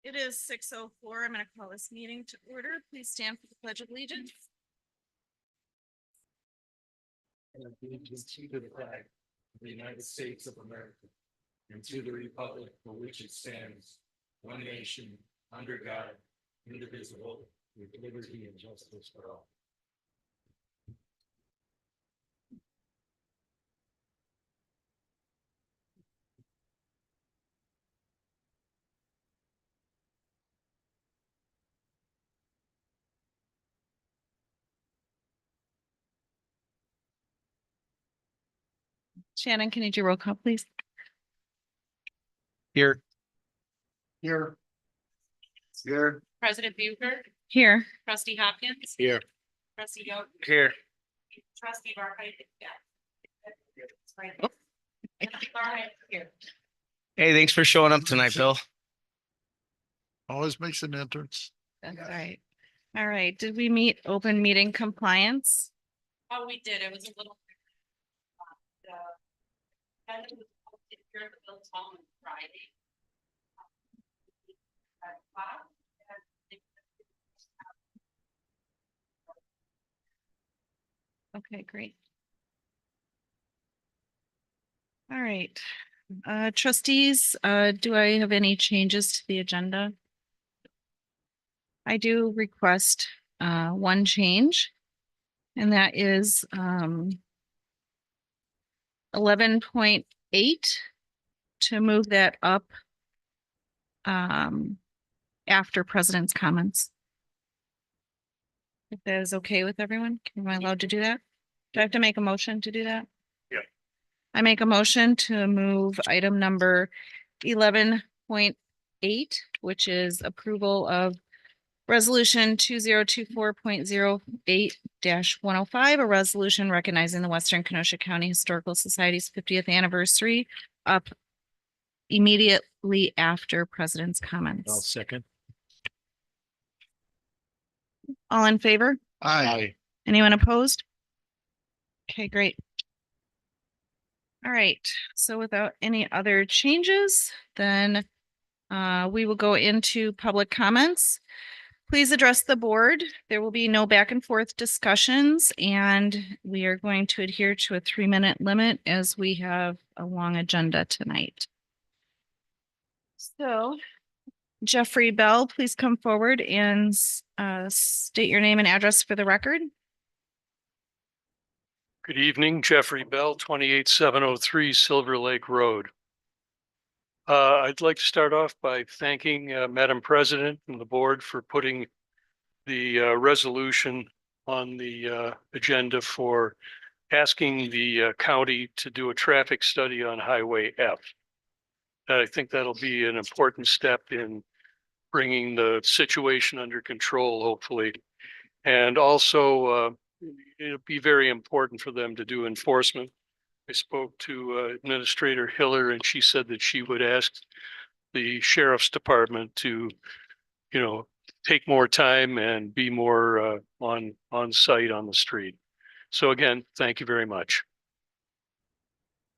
It is 6:04. I'm going to call this meeting to order. Please stand for the Pledge of Allegiance. Allegiance to the flag of the United States of America and to the republic for which it stands, one nation, under God, indivisible, with liberty and justice for all. Shannon, can you do roll call, please? Here. Here. Here. President Bucher, Here. trustee Hopkins, Here. trustee Young, Here. trustee Barfield. Yeah. Oh. Barfield, here. Hey, thanks for showing up tonight, Bill. Always makes an entrance. That's right. All right. Did we meet open meeting compliance? Oh, we did. It was a little. And it was posted here at the Bill's home on Friday. Okay, great. All right. Trustees, do I have any changes to the agenda? I do request one change, and that is 11.8 to move that up after president's comments. If that is okay with everyone, am I allowed to do that? Do I have to make a motion to do that? Yeah. I make a motion to move item number 11.8, which is approval of resolution 2024.08-105, a resolution recognizing the Western Kenosha County Historical Society's 50th anniversary up immediately after president's I'll comments. second. All in favor? Aye. Anyone opposed? Okay, great. All right, so without any other changes, then we will go into public comments. Please address the board. There will be no back and forth discussions, and we are going to adhere to a 3-minute limit as we have a long agenda tonight. So, Jeffrey Bell, please come forward and state your name and address for the record. Good evening, Jeffrey Bell, 28703 Silver Lake Road. I'd like to start off by thanking Madam President and the board for putting the resolution on the agenda for asking the county to do a traffic study on Highway F. I think that'll be an important step in bringing the situation under control, hopefully. And also, it'll be very important for them to do enforcement. I spoke to Administrator Hiller, and she said that she would ask the sheriff's department to, take more time and be more on site on the street. So again, thank you very much.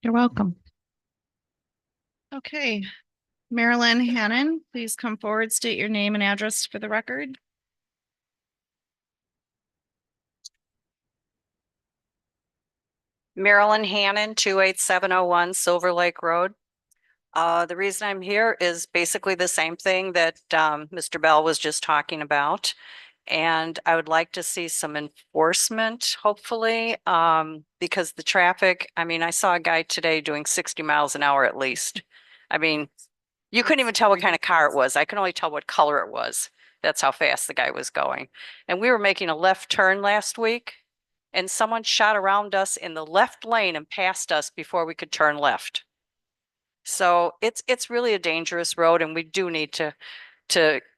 You're welcome. Okay, Marilyn Hannon, please come forward, state your name and address for the record. Marilyn Hannon, 28701 Silver Lake Road. The reason I'm here is basically the same thing that Mr. Bell was just talking about. And I would like to see some enforcement, hopefully, because the traffic, I saw a guy today doing 60 miles an hour at least. You couldn't even tell what kind of car it was. I could only tell what color it was. That's how fast the guy was going. And we were making a left turn last week, and someone shot around us in the left lane and passed us before we could turn left. So it's really a dangerous road, and we do need to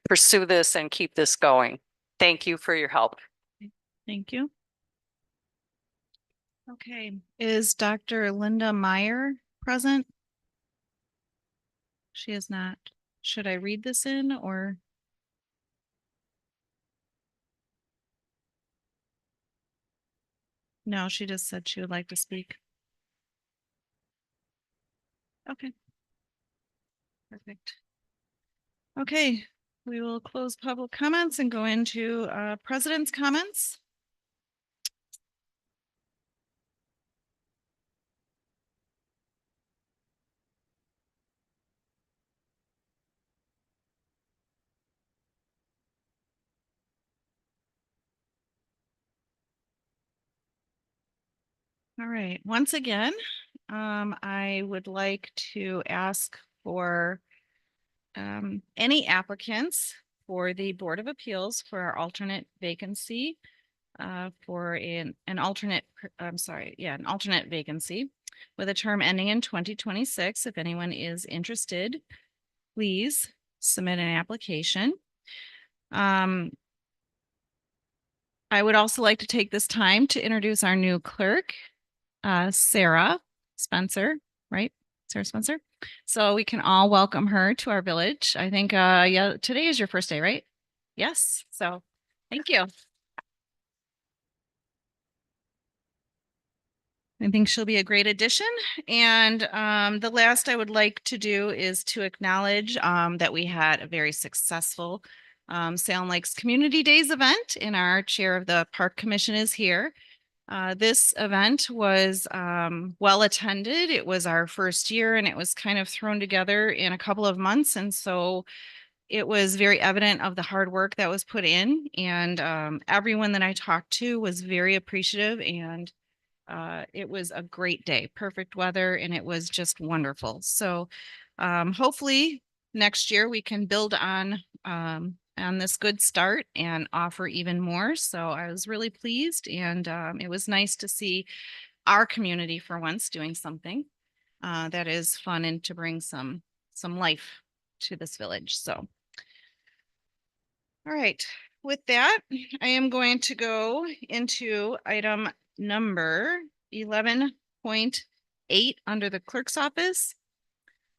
pursue this and keep this going. Thank you for your help. Thank you. Okay, is Dr. Linda Meyer present? She is not. Should I read this in or? No, she just said she would like to speak. Okay. Perfect. Okay, We will close public comments and go into president's comments. All right, once again, I would like to ask for any applicants for the Board of Appeals for our alternate vacancy, for an alternate, I'm sorry, yeah, an alternate vacancy with a term ending in 2026. If anyone is interested, please submit an application. I would also like to take this time to introduce our new clerk, Sarah Spencer, right? Sarah Spencer. So we can all welcome her to our village. I think, yeah, today is your first day, right? Yes. So thank you. I think she'll be a great addition. And the last I would like to do is to acknowledge that we had a very successful Salem Lakes Community Days event, and our chair of the Park Commission is here. This event was well attended. It was our first year and it was kind of thrown together in a couple of months. And so it was very evident of the hard work that was put in. And everyone that I talked to was very appreciative, and it was a great day, perfect weather, and it was just wonderful. So hopefully next year we can build on this good start and offer even more. So I was really pleased, and it was nice to see our community for once doing something that is fun and to bring some life to this village. So, all right, with that, I am going to go into item number 11.8 under the clerk's office.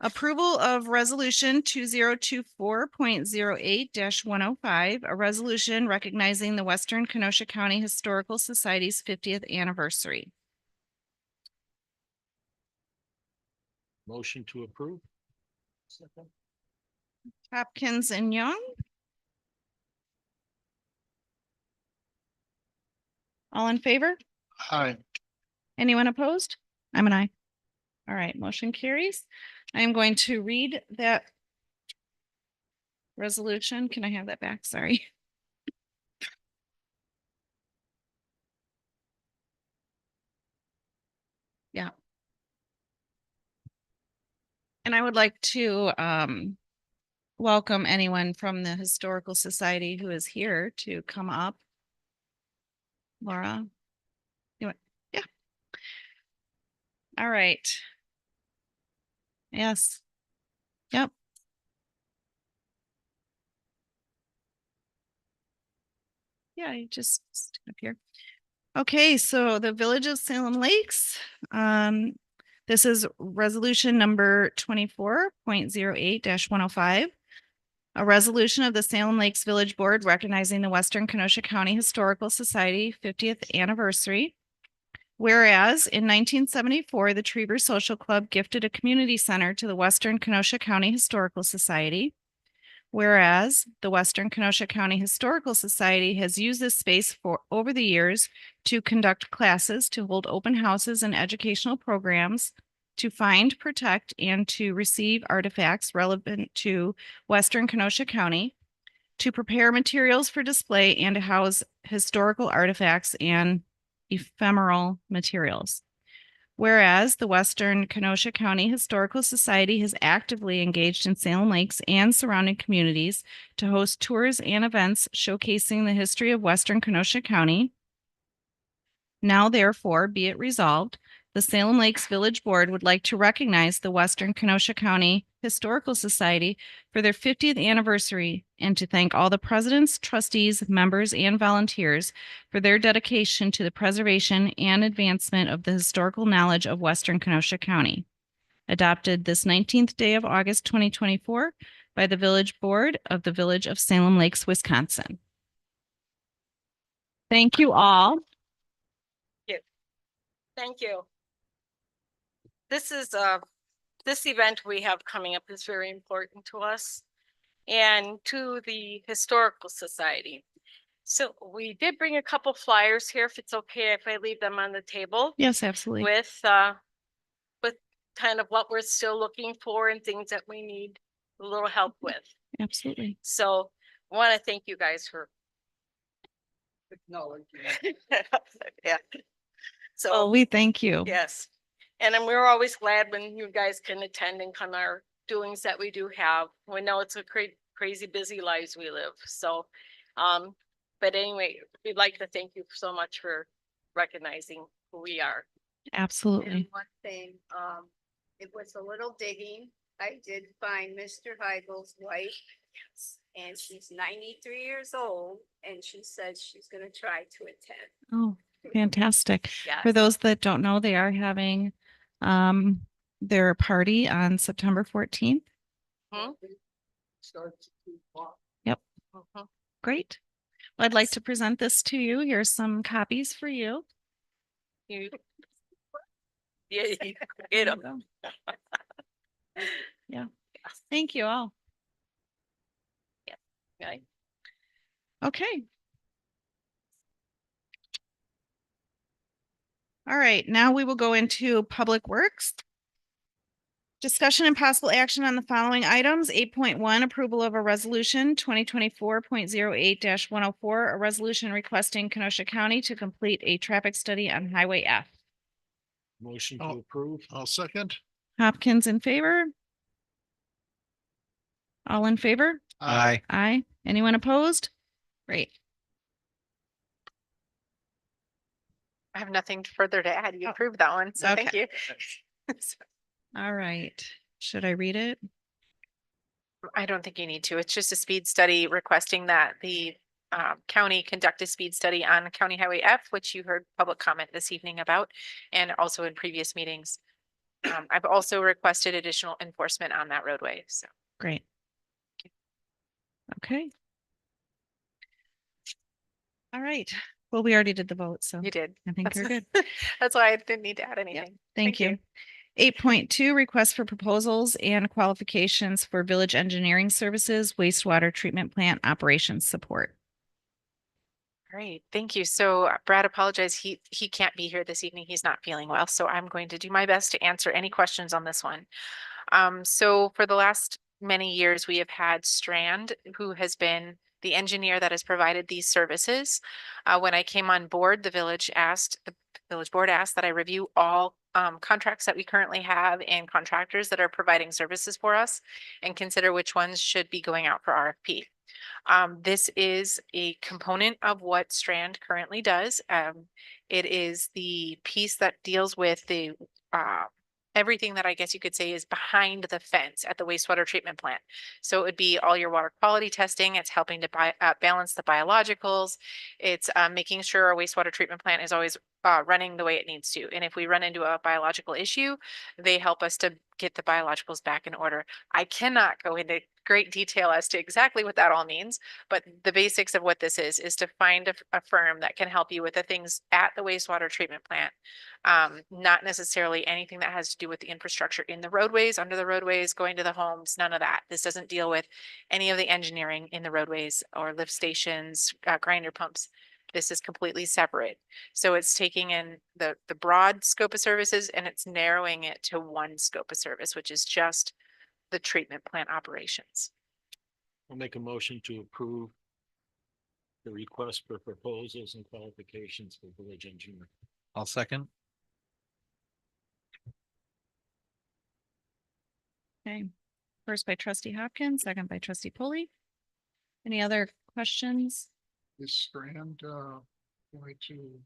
Approval of resolution 2024.08-105, a resolution recognizing the Western Kenosha County Historical Society's 50th anniversary. Motion to approve. Hopkins and Young. All in favor? Aye. Anyone opposed? I'm an aye. All right, motion carries. I am going to read that resolution. Can I have that back? Sorry. Yeah. And I would like to welcome anyone from the Historical Society who is here to come up. Laura, you want, yeah. All right. Yes. Yep. Yeah, you just stick up here. Okay, so the Village of Salem Lakes. This is resolution number 24.08-105. A resolution of the Salem Lakes Village Board recognizing the Western Kenosha County Historical Society 50th anniversary. Whereas in 1974, the Trieber Social Club gifted a community center to the Western Kenosha County Historical Society. Whereas the Western Kenosha County Historical Society has used this space for over the years to conduct classes, to hold open houses and educational programs, to find, protect, and to receive artifacts relevant to Western Kenosha County, to prepare materials for display, and to house historical artifacts and ephemeral materials. Whereas the Western Kenosha County Historical Society has actively engaged in Salem Lakes and surrounding communities to host tours and events showcasing the history of Western Kenosha County. Now therefore be it resolved, the Salem Lakes Village Board would like to recognize the Western Kenosha County Historical Society for their 50th anniversary, and to thank all the presidents, trustees, members, and volunteers for their dedication to the preservation and advancement of the historical knowledge of Western Kenosha County. Adopted this 19th day of August 2024 by the Village Board of the Village of Salem Lakes, Wisconsin. Thank you all. Thank you. This event we have coming up is very important to us. and to the Historical Society. So we did bring a couple flyers here, if it's okay if I leave them on the table. Yes, absolutely. With kind of what we're still looking for and things that we need a little help with. Absolutely. So I want to thank you guys for. Yeah. So. Well, we thank you. Yes, and then we're always glad when you guys can attend and come our doings that we do have. We know it's a crazy busy lives we live, so. But anyway, we'd like to thank you so much for recognizing who we are. And Absolutely. one thing, it was a little digging. I did find Mr. Heigl's wife. And she's 93 years old and she said she's gonna try to attend. Oh, fantastic. Yes. For those that don't know, they are having their party on September 14th. Hmm? Starts at 2 o'clock. Mhm. Great. Well, I'd like to present this to you. Here's some copies for you. You. Yeah, you There get you 'em. go. Yeah. Thank you all. Right. Okay. All right, now we will go into Public Works. Discussion and possible action on the following items. 8.1, approval of a resolution 2024.08-104, a resolution requesting Kenosha County to complete a traffic study on Highway F. Motion to approve. I'll second. Hopkins in favor? All in favor? Aye. Aye. Anyone opposed? Great. I have nothing further to add. You approved that one, so thank Okay. you. All right. Should I read it? I don't think you need to. It's just a speed study requesting that the county conduct a speed study on County Highway F, which you heard public comment this evening about, and also in previous meetings. I've also requested additional enforcement on that roadway, so. Great. Okay. All right. Well, we already did the vote, so You did. I think we're good. That's why I didn't need to add anything. Thank you. 8.2, request for proposals and qualifications for village engineering services, wastewater treatment plant operations support. Great, thank you. So Brad apologized. He can't be here this evening. He's not feeling well, so I'm going to do my best to answer any questions on this one. So for the last many years, we have had Strand, who has been the engineer that has provided these services. When I came on board, the village board asked that I review all contracts that we currently have and contractors that are providing services for us and consider which ones should be going out for RFP. This is a component of what Strand currently does. It is the piece that deals with the everything that I guess you could say is behind the fence at the wastewater treatment plant. So it would be all your water quality testing. It's helping to balance the biologicals. It's making sure our wastewater treatment plant is always running the way it needs to. And if we run into a biological issue, they help us to get the biologicals back in order. I cannot go into great detail as to exactly what that all means, but the basics of what this is to find a firm that can help you with the things at the wastewater treatment plant. Not necessarily anything that has to do with the infrastructure in the roadways, under the roadways, going to the homes, none of that. This doesn't deal with any of the engineering in the roadways or lift stations, grinder pumps. This is completely separate. So it's taking in the broad scope of services and it's narrowing it to one scope of service, which is just the treatment plant operations. I'll make a motion to approve the request for proposals and qualifications for village engineer. I'll second. Okay. First by trustee Hopkins, second by trustee Polly. Any other questions? Is Strand going to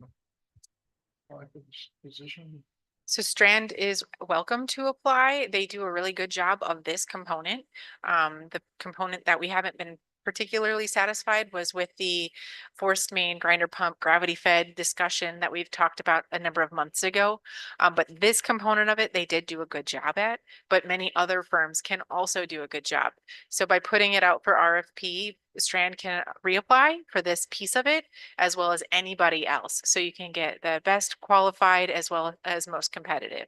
apply for this position? So Strand is welcome to apply. They do a really good job of this component. The component that we haven't been particularly satisfied was with the forced main grinder pump gravity fed discussion that we've talked about a number of months ago. But this component of it, they did do a good job at, but many other firms can also do a good job. So by putting it out for RFP, Strand can reapply for this piece of it as well as anybody else. So you can get the best qualified as well as most competitive.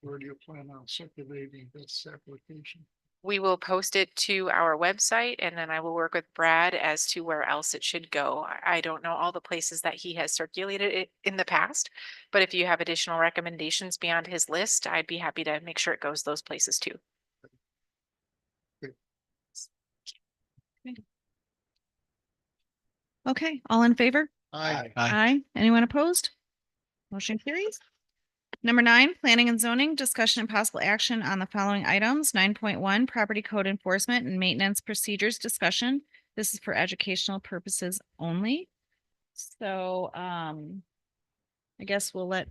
Where do you plan on circulating this application? We will post it to our website and then I will work with Brad as to where else it should go. I don't know all the places that he has circulated it in the past, but if you have additional recommendations beyond his list, I'd be happy to make sure it goes those places too. Okay, all in favor? Aye. Aye. Anyone opposed? Motion carries. Number 9, planning and zoning, discussion and possible action on the following items. 9.1, property code enforcement and maintenance procedures discussion. This is for educational purposes only. So, I guess we'll let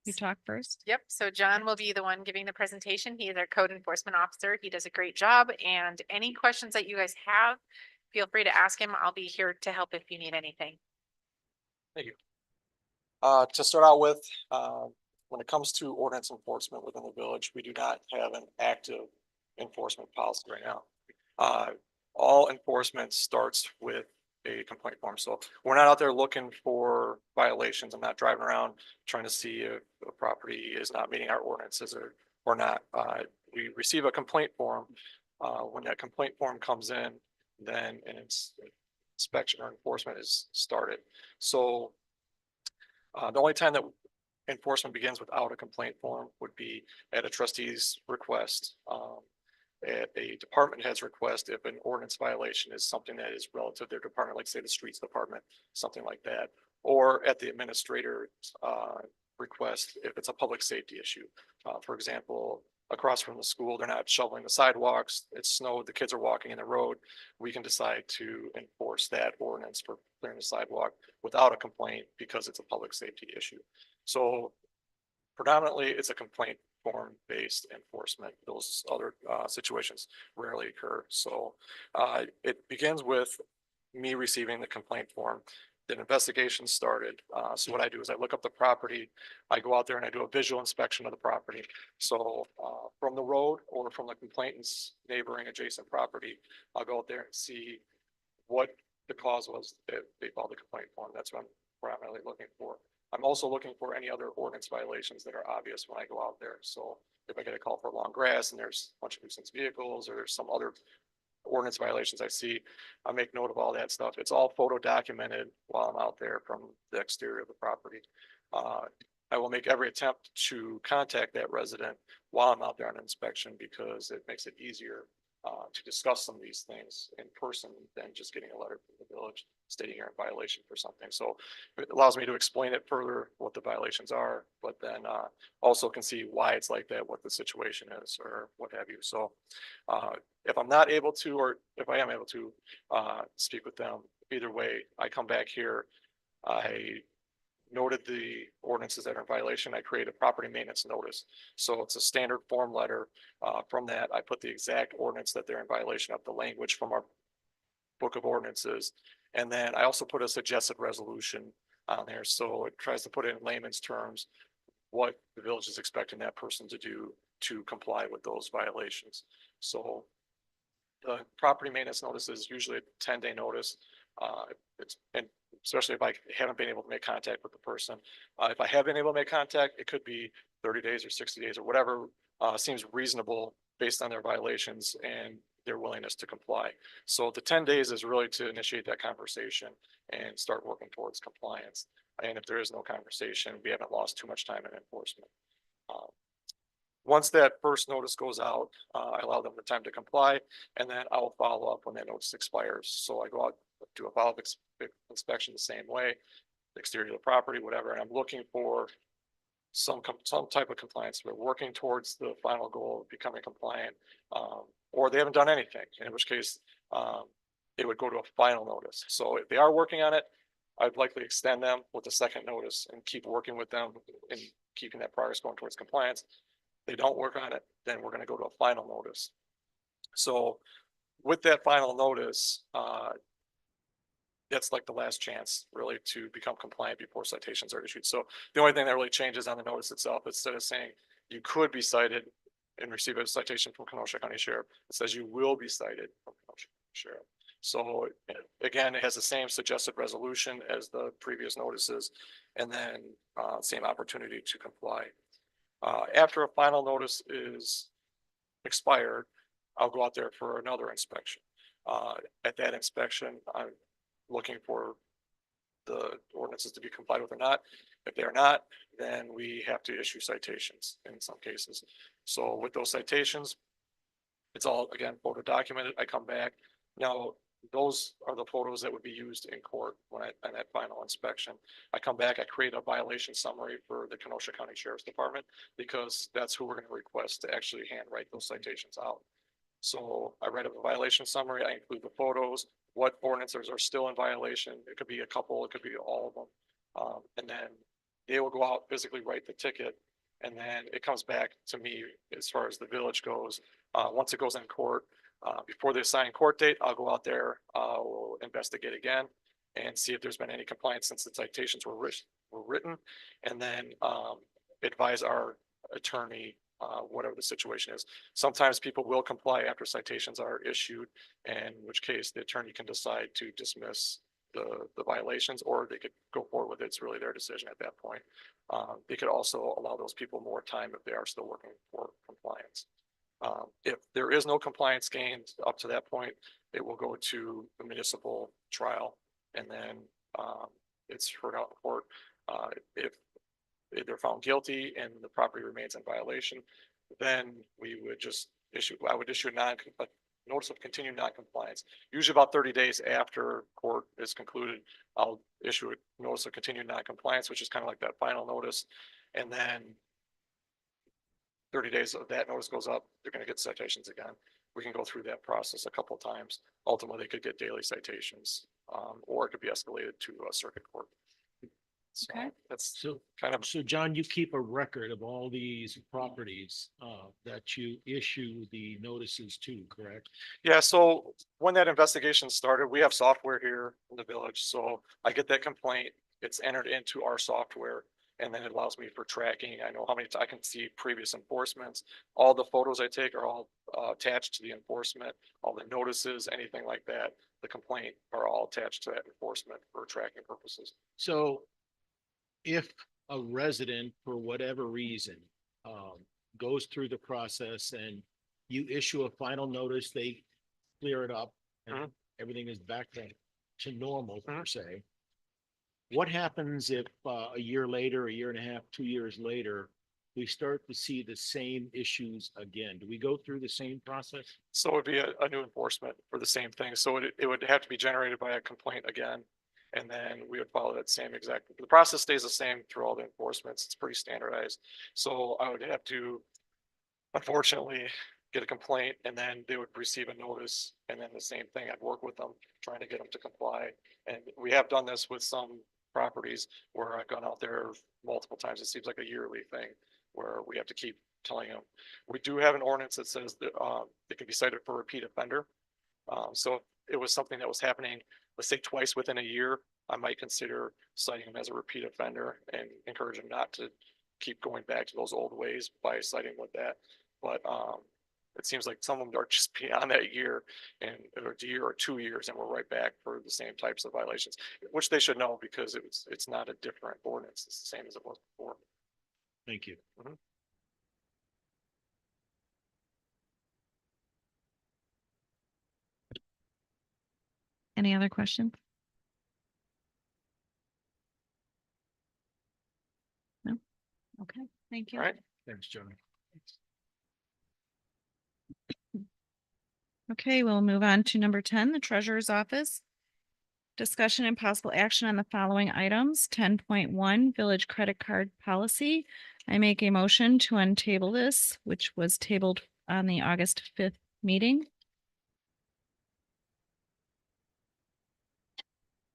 you talk first. Yep, so John will be the one giving the presentation. He is our code enforcement officer. He does a great job, and any questions that you guys have, feel free to ask him. I'll be here to help if you need anything. To start out with, when it comes to ordinance enforcement within the village, we do not have an active enforcement policy right now. All enforcement starts with a complaint form. So we're not out there looking for violations. I'm not driving around trying to see if a property is not meeting our ordinances or not. We receive a complaint form. When that complaint form comes in, then an inspection or enforcement is started. So the only time that enforcement begins without a complaint form would be at a trustee's request, at a department head's request, if an ordinance violation is something that is relative to their department, like say the streets department, something like that, or at the administrator's request, if it's a public safety issue. For example, across from the school, they're not shoveling the sidewalks, it's snowed, the kids are walking in the road. We can decide to enforce that ordinance for clearing the sidewalk without a complaint because it's a public safety issue. So predominantly, it's a complaint form based enforcement. Those other situations rarely occur. So it begins with me receiving the complaint form. Then investigation started. So what I do is I look up the property, I go out there and I do a visual inspection of the property. So from the road or from the complainant's neighboring adjacent property, I'll go out there and see what the cause was that they filed the complaint form. That's what I'm primarily looking for. I'm also looking for any other ordinance violations that are obvious when I go out there. So if I get a call for long grass and there's a bunch of nuisance vehicles or there's some other ordinance violations I see, I make note of all that stuff. It's all photo documented while I'm out there from the exterior of the property. I will make every attempt to contact that resident while I'm out there on inspection because it makes it easier to discuss some of these things in person than just getting a letter from the village stating you're in violation for something. So it allows me to explain it further, what the violations are, but then also can see why it's like that, what the situation is or what have you. So if I'm not able to, or if I am able to speak with them, either way, I come back here, I noted the ordinances that are in violation. I create a property maintenance notice. So it's a standard form letter. From that, I put the exact ordinance that they're in violation of, the language from our book of ordinances. And then I also put a suggested resolution on there. So it tries to put it in layman's terms, what the village is expecting that person to do to comply with those violations. So the property maintenance notice is usually a 10-day notice. And especially if I haven't been able to make contact with the person. If I have been able to make contact, it could be 30 days or 60 days or whatever seems reasonable based on their violations and their willingness to comply. So the 10 days is really to initiate that conversation and start working towards compliance. And if there is no conversation, we haven't lost too much time in enforcement. Once that first notice goes out, I allow them the time to comply, and then I will follow up when that notice expires. So I go out, do a follow-up inspection the same way, the exterior of the property, whatever, and I'm looking for some type of compliance. We're working towards the final goal of becoming compliant, or they haven't done anything, in which case it would go to a final notice. So if they are working on it, I'd likely extend them with a second notice and keep working with them and keeping that progress going towards compliance. They don't work on it, then we're going to go to a final notice. So with that final notice, that's like the last chance really to become compliant before citations are issued. So the only thing that really changes on the notice itself, instead of saying you could be cited and receive a citation from Kenosha County Sheriff, it says you will be cited from Kenosha County Sheriff. So again, it has the same suggested resolution as the previous notices, and then same opportunity to comply. After a final notice is expired, I'll go out there for another inspection. At that inspection, I'm looking for the ordinances to be complied with or not. If they are not, then we have to issue citations in some cases. So with those citations, it's all, again, photo documented. I come back. Now, those are the photos that would be used in court when in that final inspection. I come back, I create a violation summary for the Kenosha County Sheriff's Department because that's who we're going to request to actually handwrite those citations out. So I write up a violation summary. I include the photos, what ordinances are still in violation. It could be a couple, it could be all of them. And then they will go out, physically write the ticket. And then it comes back to me as far as the village goes. Once it goes in court, before the assigned court date, I'll go out there, we'll investigate again and see if there's been any compliance since the citations were written. And then advise our attorney whatever the situation is. Sometimes people will comply after citations are issued, in which case the attorney can decide to dismiss the violations, or they could go forward with it. It's really their decision at that point. They could also allow those people more time if they are still working for compliance. If there is no compliance gained up to that point, it will go to the municipal trial, and then it's heard out in court. If they're found guilty and the property remains in violation, then we would just I would issue a notice of continued non-compliance. Usually about 30 days after court is concluded, I'll issue a notice of continued non-compliance, which is kind of like that final notice. And then 30 days of that notice goes up, they're going to get citations again. We can go through that process a couple of times. Ultimately, they could get daily citations, or it could be escalated to a circuit court. So Okay. that's So, kind of, so John, you keep a record of all these properties that you issue the notices to, correct? yeah. So when that investigation started, we have software here in the village. So I get that complaint, it's entered into our software, and then it allows me for tracking. I know how many, I can see previous enforcements. All the photos I take are all attached to the enforcement, all the notices, anything like that. The complaint are all attached to that enforcement for tracking purposes. So if a resident, for whatever reason, goes through the process and you issue a final notice, they clear it up and Mhm. everything is back to normal, per se. What happens if a year later, a year and a half, 2 years later, we start to see the same issues again? Do we go through the same process? So it would be a new enforcement for the same thing. So it would have to be generated by a complaint again. And then we would follow that same exact, the process stays the same through all the enforcements. It's pretty standardized. So I would have to, unfortunately, get a complaint, and then they would receive a notice, and then the same thing, I'd work with them, trying to get them to comply. And we have done this with some properties where I've gone out there multiple times. It seems like a yearly thing where we have to keep telling them. We do have an ordinance that says that it can be cited for repeat offender. So if it was something that was happening, let's say twice within a year, I might consider citing them as a repeat offender and encourage them not to keep going back to those old ways by citing with that. But it seems like some of them are just beyond that year, and or a year or 2 years, and we're right back for the same types of violations, which they should know because it's not a different ordinance. It's the same as it was before. Thank you. Any other questions? No? Okay, thank you. All right. Thanks, John. Okay, we'll move on to number 10, the treasurer's office. Discussion and possible action on the following items. 10.1 village credit card policy. I make a motion to untable this, which was tabled on the August 5th meeting.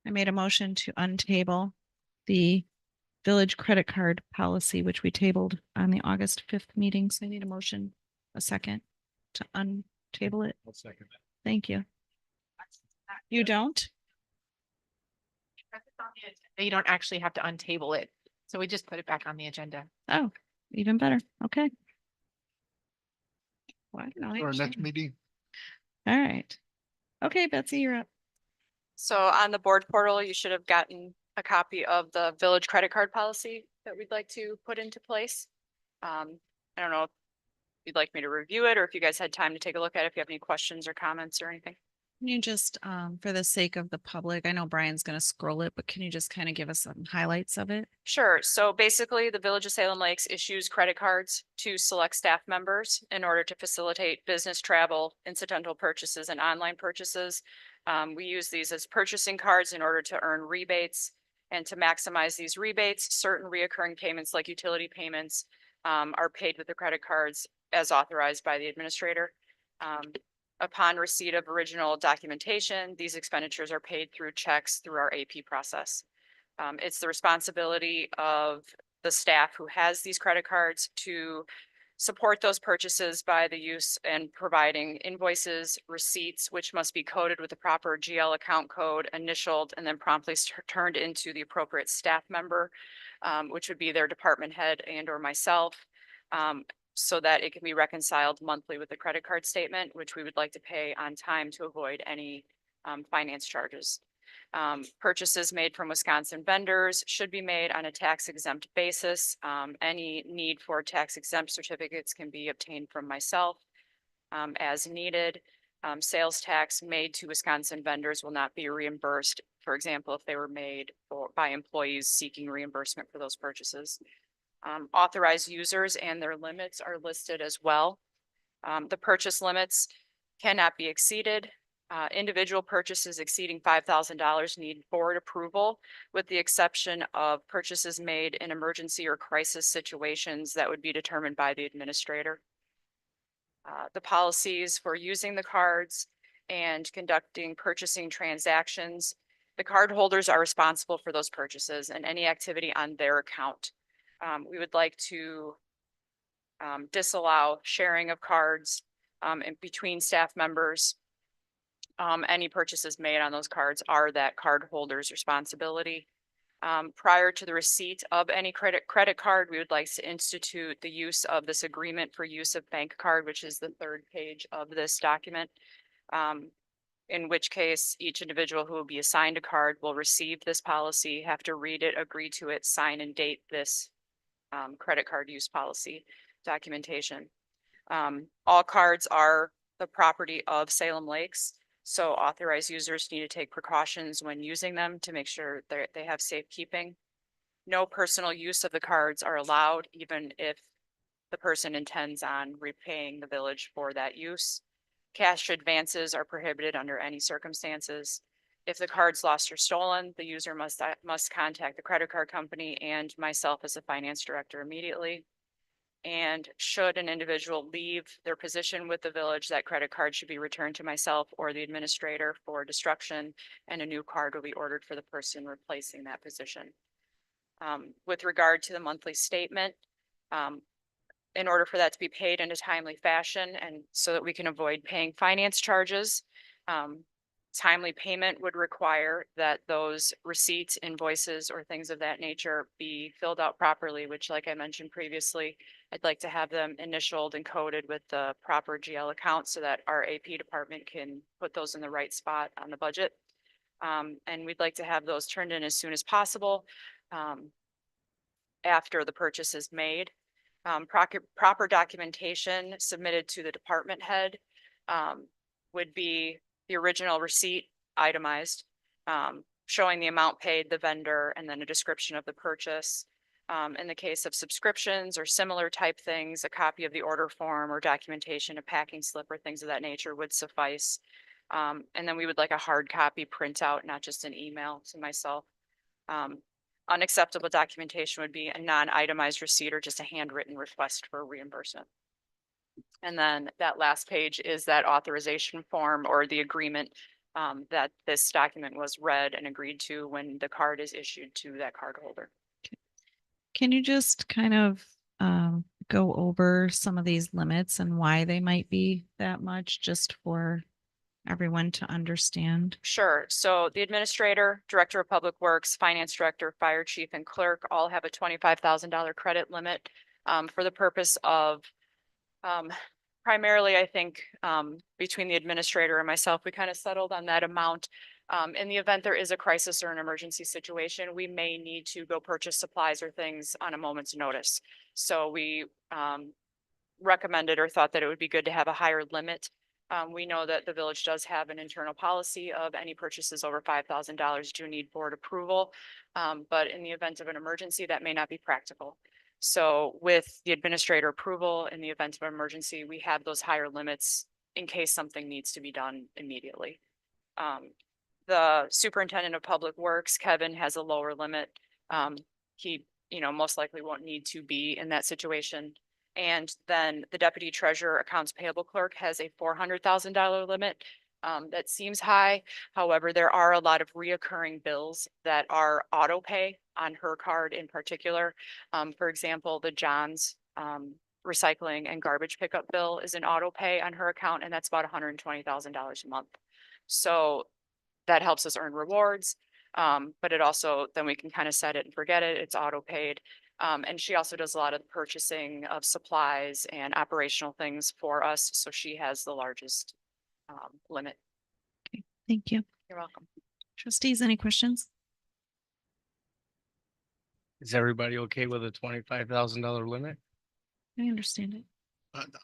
I made a motion to untable the village credit card policy, which we tabled on the August 5th meeting. So I need a motion, a second, to untable it. I'll second that. Thank you. You don't? You don't actually have to untable it. So we just put it back on the agenda. Oh, even better. Okay. Well, I don't know. Our next actually. meeting. All right. Okay, Betsy, you're up. So on the board portal, you should have gotten a copy of the village credit card policy that we'd like to put into place. I don't know you'd like me to review it, or if you guys had time to take a look at it, if you have any questions or comments or anything. Can you just, for the sake of the public, I know Brian's gonna scroll it, but can you just kind of give us some highlights of it? Sure. So basically, the Village of Salem Lakes issues credit cards to select staff members in order to facilitate business travel, incidental purchases, and online purchases. We use these as purchasing cards in order to earn rebates. And to maximize these rebates, certain reoccurring payments like utility payments are paid with the credit cards as authorized by the administrator. Upon receipt of original documentation, these expenditures are paid through checks through our AP process. It's the responsibility of the staff who has these credit cards to support those purchases by the use and providing invoices, receipts, which must be coded with the proper GL account code, initialed, and then promptly turned into the appropriate staff member, which would be their department head and or myself, so that it can be reconciled monthly with the credit card statement, which we would like to pay on time to avoid any finance charges. Purchases made from Wisconsin vendors should be made on a tax exempt basis. Any need for tax exempt certificates can be obtained from myself as needed. Sales tax made to Wisconsin vendors will not be reimbursed. For example, if they were made by employees seeking reimbursement for those purchases. Authorized users and their limits are listed as well. The purchase limits cannot be exceeded. Individual purchases exceeding $5,000 need board approval, with the exception of purchases made in emergency or crisis situations that would be determined by the administrator. The policies for using the cards and conducting purchasing transactions. The card holders are responsible for those purchases and any activity on their account. We would like to disallow sharing of cards in between staff members. Any purchases made on those cards are that card holder's responsibility. Prior to the receipt of any credit card, we would like to institute the use of this agreement for use of bank card, which is the third page of this document. In which case each individual who will be assigned a card will receive this policy, have to read it, agree to it, sign and date this credit card use policy documentation. All cards are the property of Salem Lakes. So authorized users need to take precautions when using them to make sure that they have safekeeping. No personal use of the cards are allowed, even if the person intends on repaying the village for that use. Cash advances are prohibited under any circumstances. If the card's lost or stolen, the user must contact the credit card company and myself as a finance director immediately. And should an individual leave their position with the village, that credit card should be returned to myself or the administrator for destruction, and a new card will be ordered for the person replacing that position. With regard to the monthly statement, in order for that to be paid in a timely fashion and so that we can avoid paying finance charges, timely payment would require that those receipts, invoices, or things of that nature be filled out properly, which, like I mentioned previously, I'd like to have them initialed and coded with the proper GL account so that our AP department can put those in the right spot on the budget. And we'd like to have those turned in as soon as possible after the purchase is made. Proper documentation submitted to the department head would be the original receipt itemized, showing the amount paid, the vendor, and then a description of the purchase. In the case of subscriptions or similar type things, a copy of the order form or documentation, a packing slip or things of that nature would suffice. And then we would like a hard copy printout, not just an email to myself. Unacceptable documentation would be a non-itemized receipt or just a handwritten request for reimbursement. And then that last page is that authorization form or the agreement that this document was read and agreed to when the card is issued to that card holder. Can you just kind of go over some of these limits and why they might be that much, just for everyone to understand? Sure. So the administrator, director of public works, finance director, fire chief, and clerk all have a $25,000 credit limit for the purpose of primarily, I think, between the administrator and myself, we kind of settled on that amount. In the event there is a crisis or an emergency situation, we may need to go purchase supplies or things on a moment's notice. So we recommended or thought that it would be good to have a higher limit. We know that the village does have an internal policy of any purchases over $5,000 do need board approval. But in the event of an emergency, that may not be practical. So with the administrator approval, in the event of an emergency, we have those higher limits in case something needs to be done immediately. The superintendent of public works, Kevin, has a lower limit. He, most likely won't need to be in that situation. And then the deputy treasurer accounts payable clerk has a $400,000 limit. That seems high. However, there are a lot of reoccurring bills that are auto pay on her card in particular. For example, the John's recycling and garbage pickup bill is an auto pay on her account, and that's about $120,000 a month. So that helps us earn rewards. But it also, then we can kind of set it and forget it. It's auto paid. And she also does a lot of the purchasing of supplies and operational things for us. So she has the largest limit. Thank you. You're welcome. Trustees, any questions? Is everybody okay with a $25,000 limit? I understand it.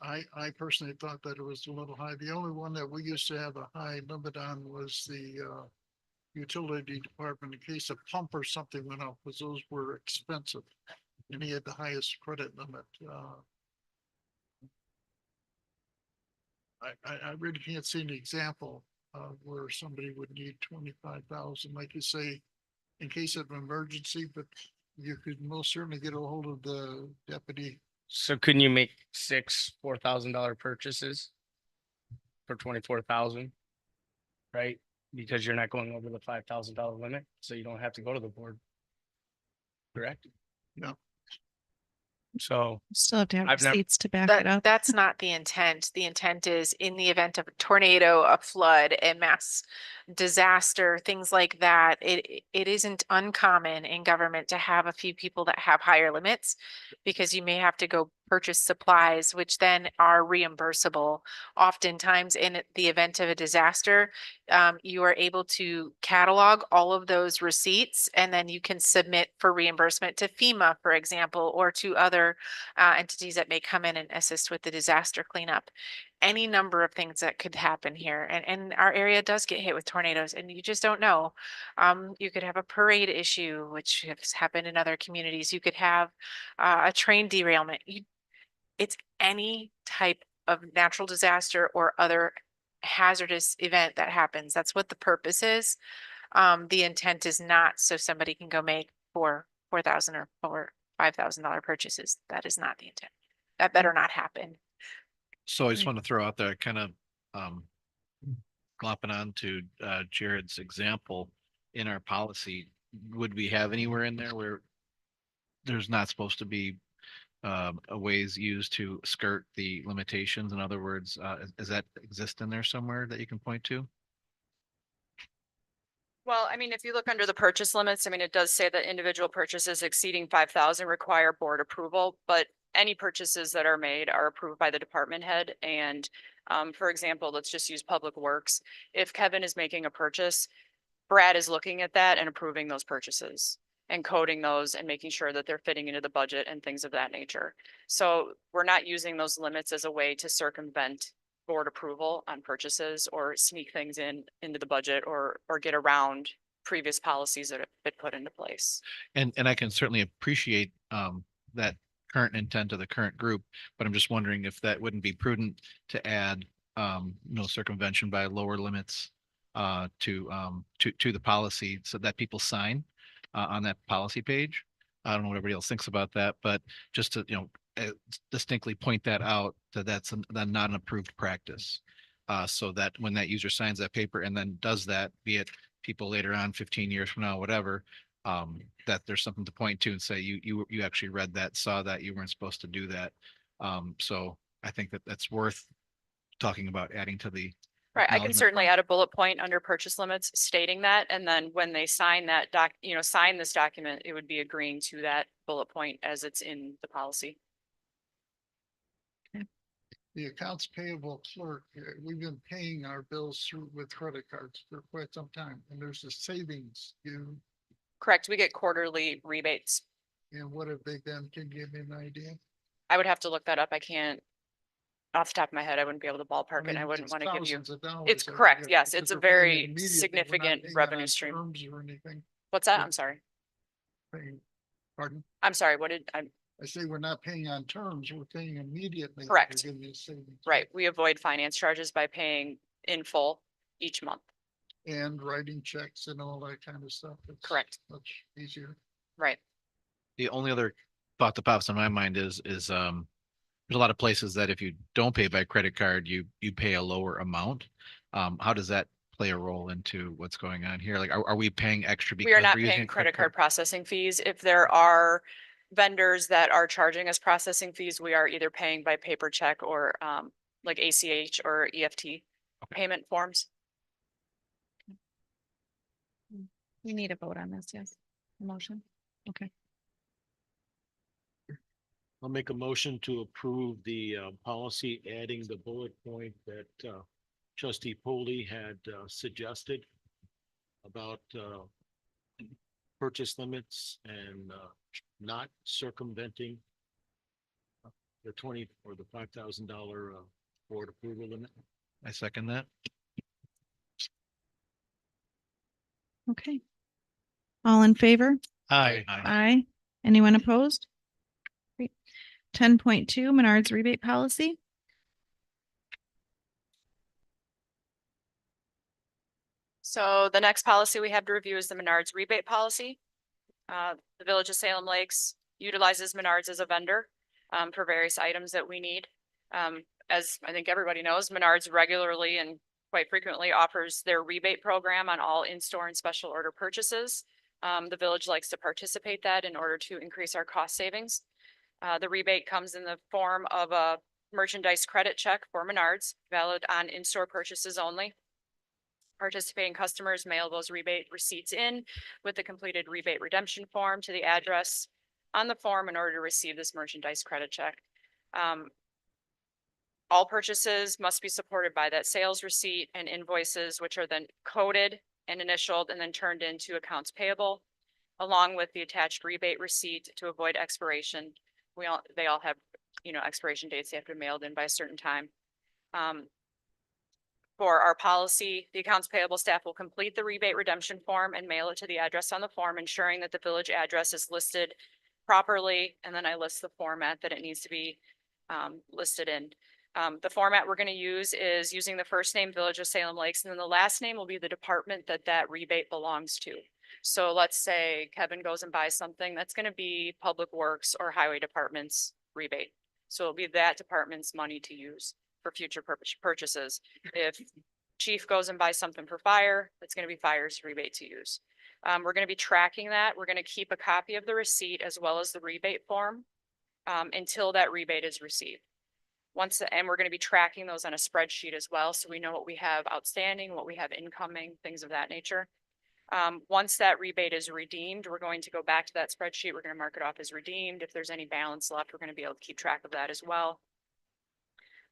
I personally thought that it was a little high. The only one that we used to have a high limit on was the utility department in case a pump or something went out, because those were expensive. And he had the highest credit limit. I really can't see an example where somebody would need 25,000, like you say, in case of an emergency, but you could most certainly get a hold of the deputy. So couldn't you make six $4,000 purchases for 24,000? Right? Because you're not going over the $5,000 limit, so you don't have to go to the board. Correct? Yeah. So Still have to have I've never- receipts to back it up. That's not the intent. The intent is in the event of a tornado, a flood, a mass disaster, things like that. It isn't uncommon in government to have a few people that have higher limits because you may have to go purchase supplies, which then are reimbursable. Oftentimes in the event of a disaster, you are able to catalog all of those receipts and then you can submit for reimbursement to FEMA, for example, or to other entities that may come in and assist with the disaster cleanup. Any number of things that could happen here. And our area does get hit with tornadoes and you just don't know. You could have a parade issue, which has happened in other communities. You could have a train derailment. It's any type of natural disaster or other hazardous event that happens. That's what the purpose is. The intent is not so somebody can go make $4,000 or $5,000 purchases. That is not the intent. That better not happen. So I just Right. want to throw out there kind of glopping on to Jared's example in our policy. Would we have anywhere in there where there's not supposed to be a ways used to skirt the limitations? In other words, does that exist in there somewhere that you can point to? Well, I mean, if you look under the purchase limits, I mean, it does say that individual purchases exceeding 5,000 require board approval, but any purchases that are made are approved by the department head. And for example, let's just use Public Works. If Kevin is making a purchase, Brad is looking at that and approving those purchases and coding those and making sure that they're fitting into the budget and things of that nature. So we're not using those limits as a way to circumvent board approval on purchases or sneak things into the budget or get around previous policies that have been put into place. And I can certainly appreciate that current intent of the current group, but I'm just wondering if that wouldn't be prudent to add circumvention by lower limits to the policy so that people sign on that policy page. I don't know what everybody else thinks about that, but just to, distinctly point that out, that's not an approved practice. So that when that user signs that paper and then does that, be it people later on, 15 years from now, whatever, that there's something to point to and say, you actually read that, saw that, you weren't supposed to do that. So I think that's worth talking about adding to the. Right, I can acknowledgement. certainly add a bullet point under purchase limits stating that, and then when they sign that sign this document, it would be agreeing to that bullet point as it's in the policy. The accounts payable clerk, we've been paying our bills through with credit cards for quite some time, and there's a savings. Correct, we get quarterly rebates. And what have they been? Can you give me an idea? I would have to look that up. I can't Off the top of my head, I wouldn't be able to ballpark it. mean, I wouldn't it's want to give you. thousands of dollars It's every correct. year, Yes, because it's a we're paying it very immediately. We're not significant paying it revenue on stream. terms or anything. What's that? Yeah. I'm sorry. Pardon? I'm sorry. What did I? I say we're not paying on terms, we're paying immediately. Correct. We're getting these savings. Right. We avoid finance charges by paying in full each month. And writing checks and all that kind of stuff. It's Correct. much easier. Right. The only other thought that pops in my mind is, there's a lot of places that if you don't pay by credit card, you pay a lower amount. How does that play a role into what's going on here? Like, are we paying extra because We are not we're using paying a credit card processing fees. If there are vendors that are charging us processing fees, we are either paying by paper check or like ACH or EFT payment forms. We need a vote on this, yes. A motion. Okay. I'll make a motion to approve the policy, adding the bullet point that trustee Polly had suggested about purchase limits and not circumventing the 20 or the $5,000 board approval limit. I second that. Okay. All in favor? Aye. Aye. Anyone opposed? Great. 10.2 Menards rebate policy. So the next policy we have to review is the Menards rebate policy. The Village of Salem Lakes utilizes Menards as a vendor for various items that we need. As I think everybody knows, Menards regularly and quite frequently offers their rebate program on all in-store and special order purchases. The village likes to participate that in order to increase our cost savings. The rebate comes in the form of a merchandise credit check for Menards, valid on in-store purchases only. Participating customers mail those rebate receipts in with the completed rebate redemption form to the address on the form in order to receive this merchandise credit check. All purchases must be supported by that sales receipt and invoices, which are then coded and initialed and then turned into accounts payable, along with the attached rebate receipt to avoid expiration. They all have, expiration dates. They have to be mailed in by a certain time. For our policy, the accounts payable staff will complete the rebate redemption form and mail it to the address on the form, ensuring that the village address is listed properly. And then I list the format that it needs to be listed in. The format we're going to use is using the first name Village of Salem Lakes, and then the last name will be the department that rebate belongs to. So let's say Kevin goes and buys something, that's going to be Public Works or Highway Department's rebate. So it'll be that department's money to use for future purchases. If Chief goes and buys something for fire, it's going to be fire's rebate to use. We're going to be tracking that. We're going to keep a copy of the receipt as well as the rebate form until that rebate is received. And we're going to be tracking those on a spreadsheet as well, so we know what we have outstanding, what we have incoming, things of that nature. Once that rebate is redeemed, we're going to go back to that spreadsheet. We're going to mark it off as redeemed. If there's any balance left, we're going to be able to keep track of that as well.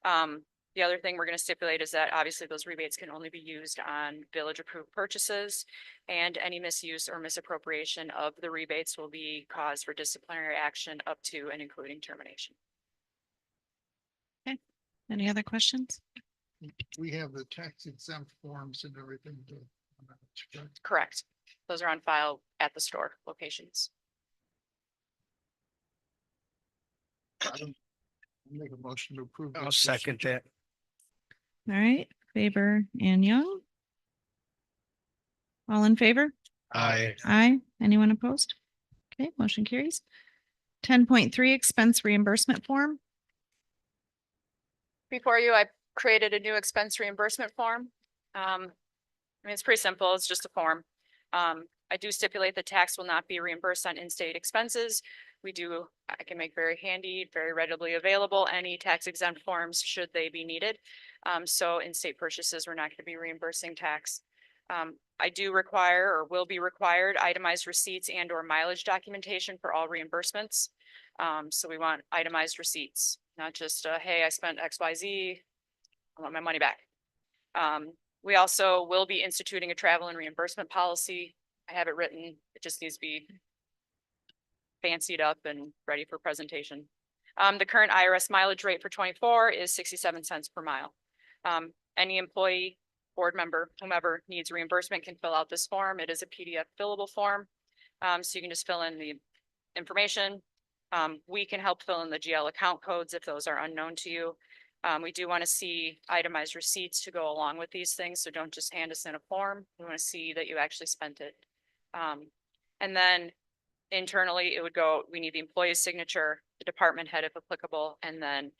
The other thing we're going to stipulate is that obviously those rebates can only be used on village approved purchases, and any misuse or misappropriation of the rebates will be cause for disciplinary action up to and including termination. Any other questions? We have the tax exempt forms and everything. Correct. Those are on file at the store locations. Make a motion to approve. I'll this. second that. All right, Faber and Young. All in favor? Aye. Aye. Anyone opposed? Okay, motion carries. 10.3 expense reimbursement form. Before you, I created a new expense reimbursement form. It's pretty simple. It's just a form. I do stipulate the tax will not be reimbursed on in-state expenses. I can make very handy, very readily available, any tax exempt forms should they be needed. So in-state purchases, we're not going to be reimbursing tax. I do require or will be required itemized receipts and or mileage documentation for all reimbursements. So we want itemized receipts, not just, hey, I spent XYZ, I want my money back. We also will be instituting a travel and reimbursement policy. I have it written. It just needs to be fancied up and ready for presentation. The current IRS mileage rate for 24 is 67 cents per mile. Any employee, board member, whomever needs reimbursement can fill out this form. It is a PDF fillable form. So you can just fill in the information. We can help fill in the GL account codes if those are unknown to you. We do want to see itemized receipts to go along with these things, so don't just hand us in a form. We want to see that you actually spent it. And then internally, it would go, we need the employee's signature, the department head if applicable, and then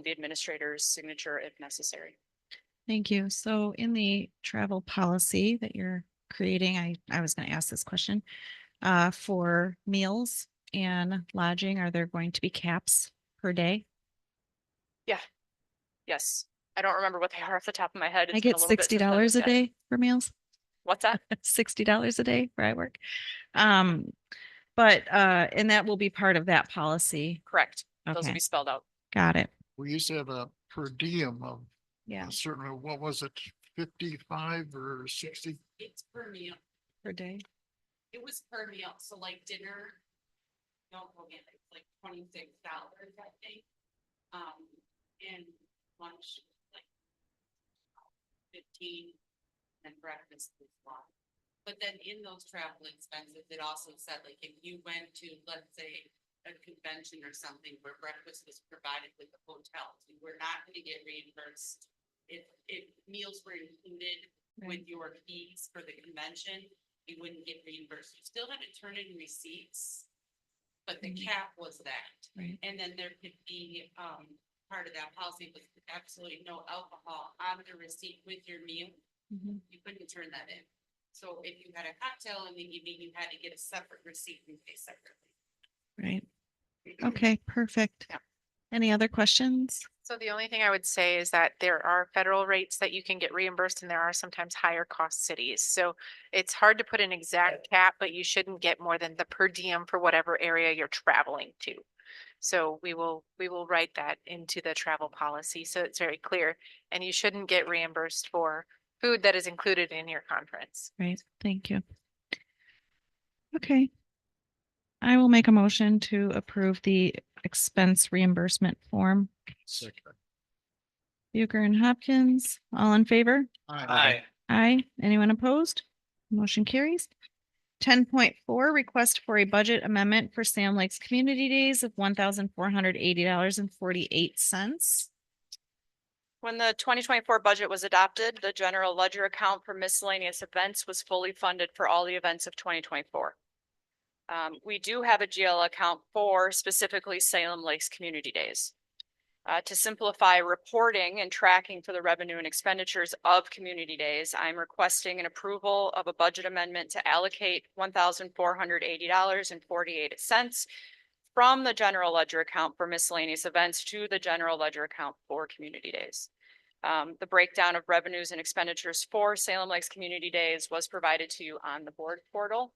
the administrator's signature if necessary. Thank you. So in the travel policy that you're creating, I was going to ask this question. For meals and lodging, are there going to be caps per day? Yes, I don't remember what they are off the top of my head. I It's been get a little bit since I $60 looked a at it. day for meals. What's that? $60 a day where I work. But and that will be part of that policy. Correct. Those will Okay, be spelled out. got it. We used to have a per diem of Yeah, certainly, what was it, 55 or 60? It's per meal. per day. It was per meal, so like dinner. Don't go get it, like $26, I think. And lunch, like 15, and breakfast is one. But then in those travel expenses, it also said, like, if you went to, let's say, a convention or something where breakfast was provided with the hotels, you were not gonna get reimbursed. If meals were included with your fees for the convention, you wouldn't get reimbursed. You still had to turn in receipts. But the cap was that. Right. And then there could be, part of that policy was absolutely no alcohol on the receipt with your meal. Mhm. You couldn't turn that in. So if you had a cocktail in the evening, you had to get a separate receipt and pay separately. Right. Okay, perfect. Yeah. Any other questions? So the only thing I would say is that there are federal rates that you can get reimbursed and there are sometimes higher cost cities. So it's hard to put an exact cap, but you shouldn't get more than the per diem for whatever area you're traveling to. So we will write that into the travel policy. So it's very clear, and you shouldn't get reimbursed for food that is included in your conference. Right, thank you. Okay. I will make a motion to approve the expense reimbursement form. Second. Bucher and Hopkins, all in favor? Aye. Aye. Anyone opposed? Motion carries. 10.4, request for a budget amendment for Salem Lakes Community Days of $1,480.48. When the 2024 budget was adopted, the general ledger account for miscellaneous events was fully funded for all the events of 2024. We do have a GL account for specifically Salem Lakes Community Days. To simplify reporting and tracking for the revenue and expenditures of community days, I'm requesting an approval of a budget amendment to allocate $1,480.48 from the general ledger account for miscellaneous events to the general ledger account for community days. The breakdown of revenues and expenditures for Salem Lakes Community Days was provided to you on the board portal.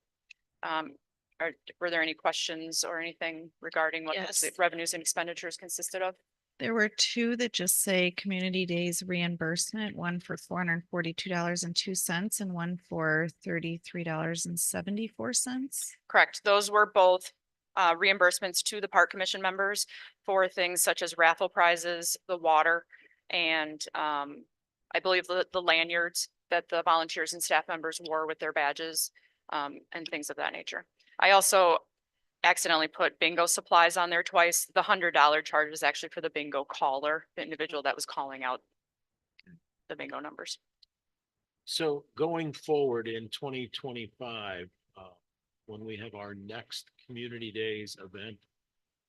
Were there any questions or anything regarding what Yes. the revenues and expenditures consisted of? There were two that just say Community Days reimbursement, one for $442.02 and one for $33.74. Correct. Those were both reimbursements to the park commission members for things such as raffle prizes, the water, and I believe the lanyards that the volunteers and staff members wore with their badges and things of that nature. I also accidentally put bingo supplies on there twice. The $100 charge is actually for the bingo caller, the individual that was calling out the bingo numbers. So going forward in 2025, when we have our next Community Days event,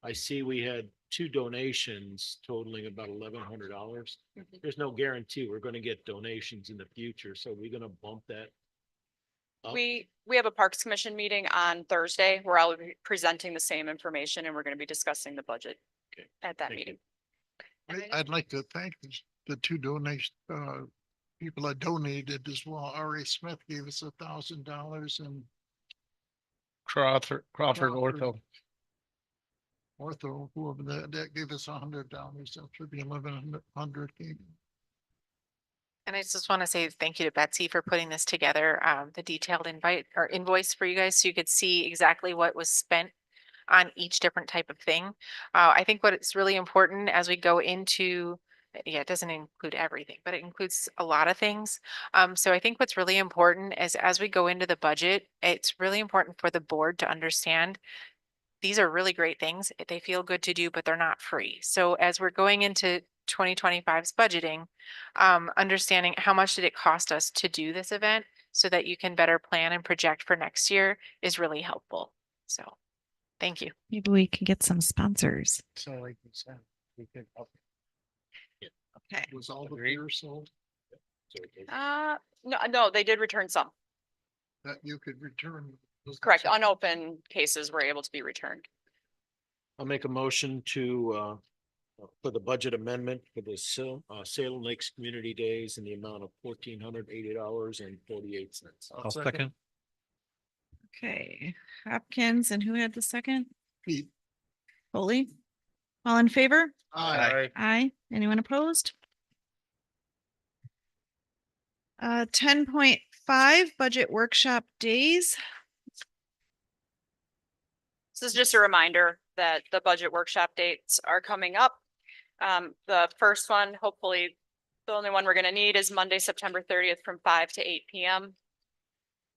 I see we had two donations totaling about $1,100. There's no guarantee we're going to get donations in the future, so we're going to bump that up. We have a Parks Commission meeting on Thursday where I'll be presenting the same information and we're going to be discussing the budget Okay, at that thank meeting. I'd like to thank the two donation, people that donated as well. R.A. Smith gave us $1,000 and Crawford Ortho. Ortho, whoever that gave us $100. That should be 1,100. And I just want to say thank you to Betsy for putting this together, the detailed invite or invoice for you guys so you could see exactly what was spent on each different type of thing. I think what is really important as we go into, yeah, it doesn't include everything, but it includes a lot of things. So I think what's really important is as we go into the budget, it's really important for the board to understand these are really great things. They feel good to do, but they're not free. So as we're going into 2025's budgeting, understanding how much did it cost us to do this event so that you can better plan and project for next year is really helpful. So thank you. Maybe we can get some sponsors. So like you said, we could up Okay. Was all the Agreed. beer sold? No, they did return some. That you could return. Correct. Unopened cases were able to be returned. I'll make a motion to, for the budget amendment for the Salem Lakes Community Days in the amount of $1,480.48. I'll second. Okay, Hopkins, and who had the second? Pete. Foley. All in favor? Aye. Aye. Anyone opposed? 10.5 budget workshop days. This is just a reminder that the budget workshop dates are coming up. The first one, hopefully, the only one we're gonna need is Monday, September 30th from 5 to 8 p.m.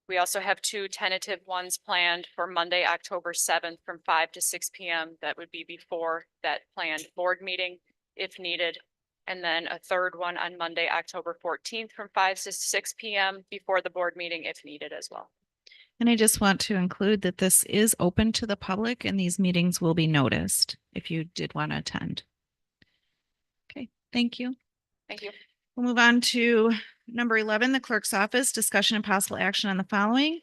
We also have two tentative ones planned for Monday, October 7th from 5 to 6 p.m. That would be before that planned board meeting if needed. And then a third one on Monday, October 14th from 5 to 6 p.m. before the board meeting if needed as well. And I just want to include that this is open to the public and these meetings will be noticed if you did want to attend. Okay, thank you. Thank you. We'll move on to number 11, the clerk's office, discussion and possible action on the following.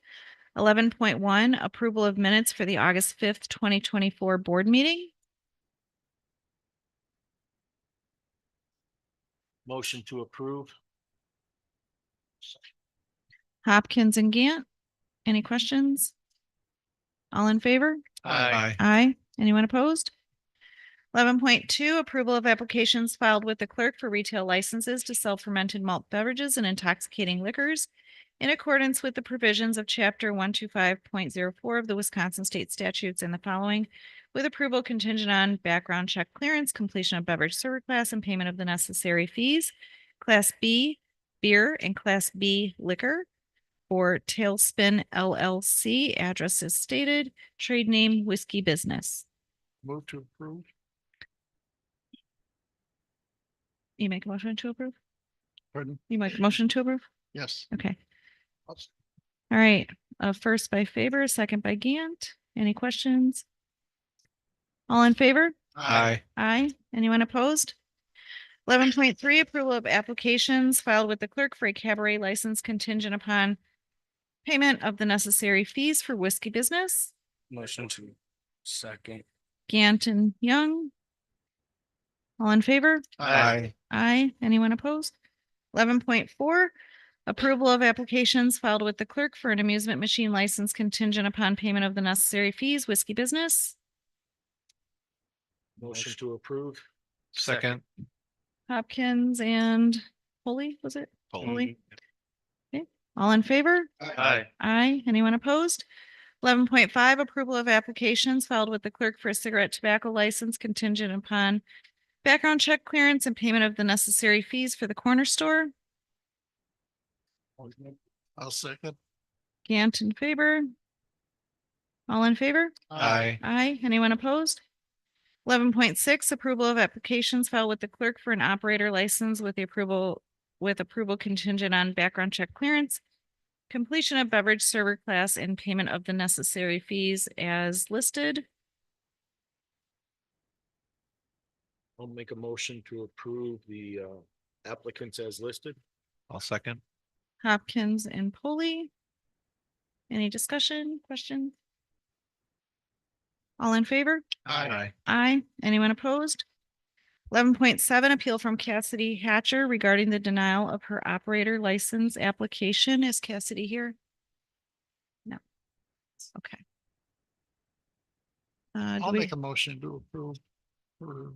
11.1, approval of minutes for the August 5th, 2024 board meeting. Motion to approve. Hopkins and Gant. Any questions? All in favor? Aye. Aye. Anyone opposed? 11.2, approval of applications filed with the clerk for retail licenses to sell fermented malt beverages and intoxicating liquors in accordance with the provisions of chapter 125.04 of the Wisconsin State Statutes and the following, with approval contingent on background check clearance, completion of beverage server class, and payment of the necessary fees. Class B beer and Class B liquor for Tailspin LLC, address is stated, trade name Whiskey Business. Move to approve. You make a motion to approve? Pardon? You make a motion to approve? Yes. Okay. All right, first by Faber, second by Gant. Any questions? All in favor? Aye. Aye. Anyone opposed? 11.3, approval of applications filed with the clerk for a cabaret license contingent upon payment of the necessary fees for Whiskey Business. motion to second. Gant and Young. All in favor? Aye. Aye. Anyone opposed? 11.4, approval of applications filed with the clerk for an amusement machine license contingent upon payment of the necessary fees, Whiskey Business. Motion to approve. Second. Hopkins and Foley, was it? Foley. Foley. Okay, all in favor? Aye. Aye. Anyone opposed? 11.5, approval of applications filed with the clerk for a cigarette tobacco license contingent upon background check clearance and payment of the necessary fees for the corner store. I'll second. Gant in favor. All in favor? Aye. Aye. Anyone opposed? 11.6, approval of applications filed with the clerk for an operator license with approval contingent on background check clearance, completion of beverage server class, and payment of the necessary fees as listed. I'll make a motion to approve the applicants as listed. I'll second. Hopkins and Polly. Any discussion, questions? All in favor? Aye. Aye. Anyone opposed? 11.7, appeal from Cassidy Hatcher regarding the denial of her operator license application. Is Cassidy here? No. Okay. Do I'll we- make a motion to approve her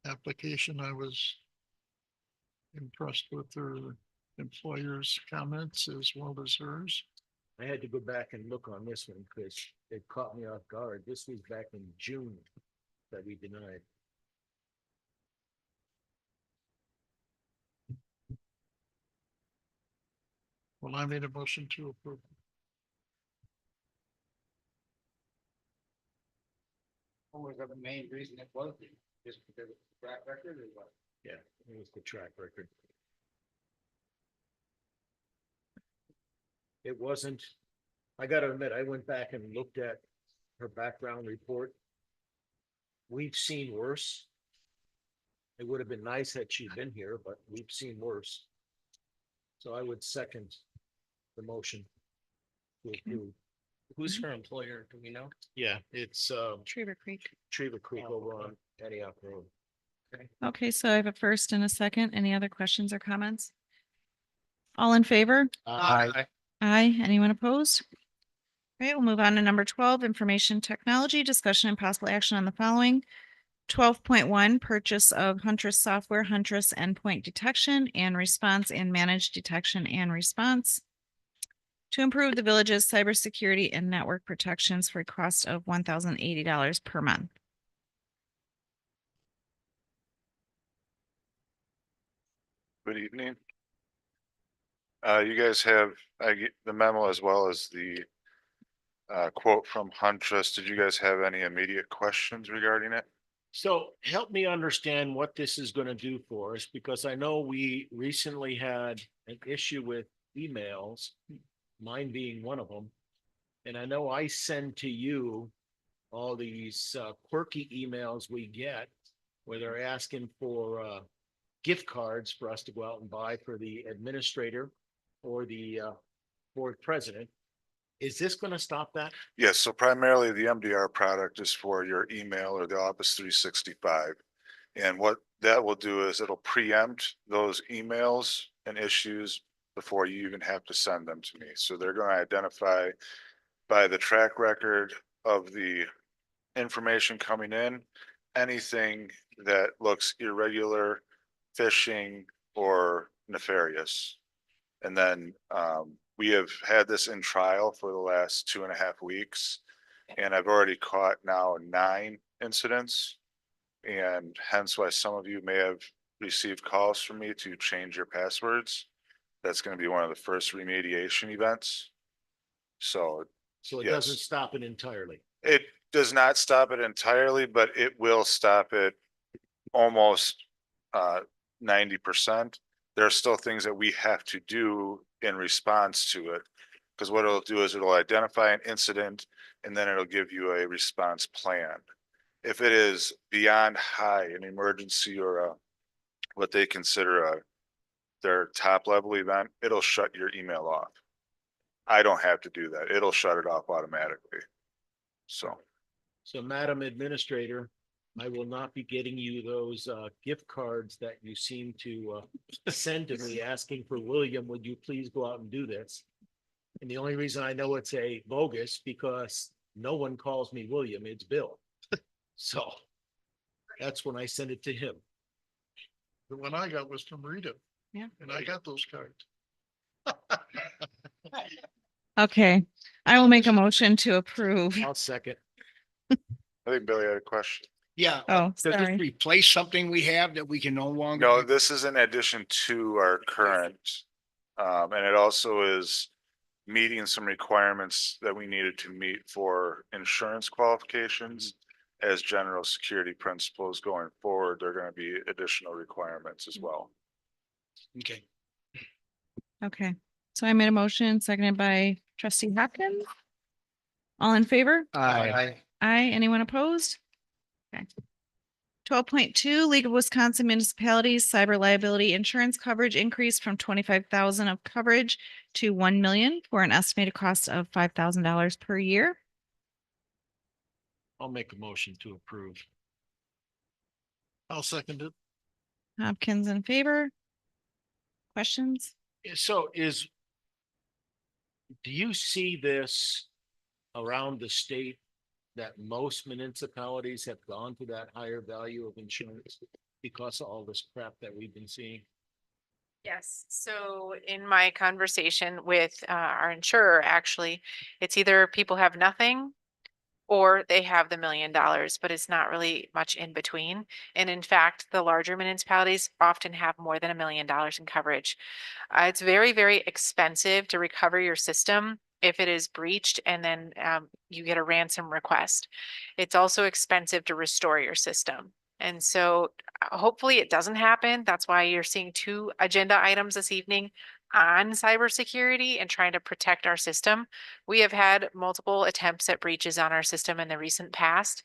application. I was impressed with her employer's comments as well as hers. I had to go back and look on this one because it caught me off guard. This was back in June that we denied. Well, I made a motion to approve. What was the main reason it was? Just because of the track record or what? Yeah, it was the track record. It wasn't, I gotta admit, I went back and looked at her background report. We've seen worse. It would have been nice had she been here, but we've seen worse. So I would second the motion. To approve. Who's her employer? Do we know? Yeah, it's Trevor Creek. Treva Creek over on Antioch Road. Okay, so I have a first and a second. Any other questions or comments? All in favor? Aye. Aye. Anyone opposed? Okay, we'll move on to number 12, information technology, discussion and possible action on the following. 12.1, purchase of Huntress software, Huntress endpoint detection and response and managed detection and response to improve the village's cybersecurity and network protections for a cost of $1,080 per month. Good evening. You guys have, I get the memo as well as the quote from Huntress. Did you guys have any immediate questions regarding it? So help me understand what this is gonna do for us, because I know we recently had an issue with emails, mine being one of them. And I know I send to you all these quirky emails we get where they're asking for gift cards for us to go out and buy for the administrator or the board president. Is this gonna stop that? Yes, so primarily the MDR product is for your email or the Office 365. And what that will do is it'll preempt those emails and issues before you even have to send them to me. So they're going to identify by the track record of the information coming in, anything that looks irregular, phishing, or nefarious. And then we have had this in trial for the last 2.5 weeks. And I've already caught now 9 incidents. And hence why some of you may have received calls from me to change your passwords. That's going to be one of the first remediation events. So So it yes. doesn't stop it entirely. It does not stop it entirely, but it will stop it almost 90%. There are still things that we have to do in response to it. Because what it'll do is it'll identify an incident and then it'll give you a response plan. If it is beyond high, an emergency or what they consider their top level event, it'll shut your email off. I don't have to do that. It'll shut it off automatically. So Madam Administrator, I will not be getting you those gift cards that you seem to send to me asking for William, would you please go out and do this? And the only reason I know it's a bogus because no one calls me William, it's Bill. So that's when I send it to him. The one I got was from Rita. Yeah. And I got those cards. Okay, I will make a motion to approve. I'll second. I think Billy had a question. Yeah. Oh, Does this sorry. replace something we have that we can no longer? No, this is in addition to our current. And it also is meeting some requirements that we needed to meet for insurance qualifications. As general security principles going forward, there are going to be additional requirements as well. Okay. Okay, so I made a motion, seconded by trustee Hopkins. All in favor? Aye. Aye. Anyone opposed? Okay. 12.2, League of Wisconsin Municipalities Cyber Liability Insurance Coverage increase from 25,000 of coverage to 1 million for an estimated cost of $5,000 per year. I'll make a motion to approve. I'll second it. Hopkins in favor. Questions? So do you see this around the state that most municipalities have gone to that higher value of insurance because of all this crap that we've been seeing? Yes, so in my conversation with our insurer, actually, it's either people have nothing or they have the $1 million, but it's not really much in between. And in fact, the larger municipalities often have more than $1 million in coverage. It's very, very expensive to recover your system if it is breached and then you get a ransom request. It's also expensive to restore your system. And so hopefully it doesn't happen. That's why you're seeing 2 agenda items this evening on cybersecurity and trying to protect our system. We have had multiple attempts at breaches on our system in the recent past.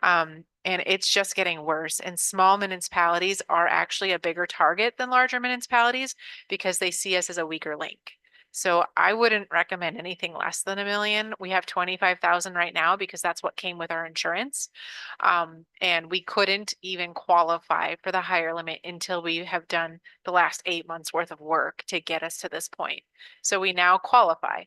And it's just getting worse. And small municipalities are actually a bigger target than larger municipalities because they see us as a weaker link. So I wouldn't recommend anything less than $1 million. We have 25,000 right now because that's what came with our insurance. And we couldn't even qualify for the higher limit until we have done the last 8 months worth of work to get us to this point. So we now qualify.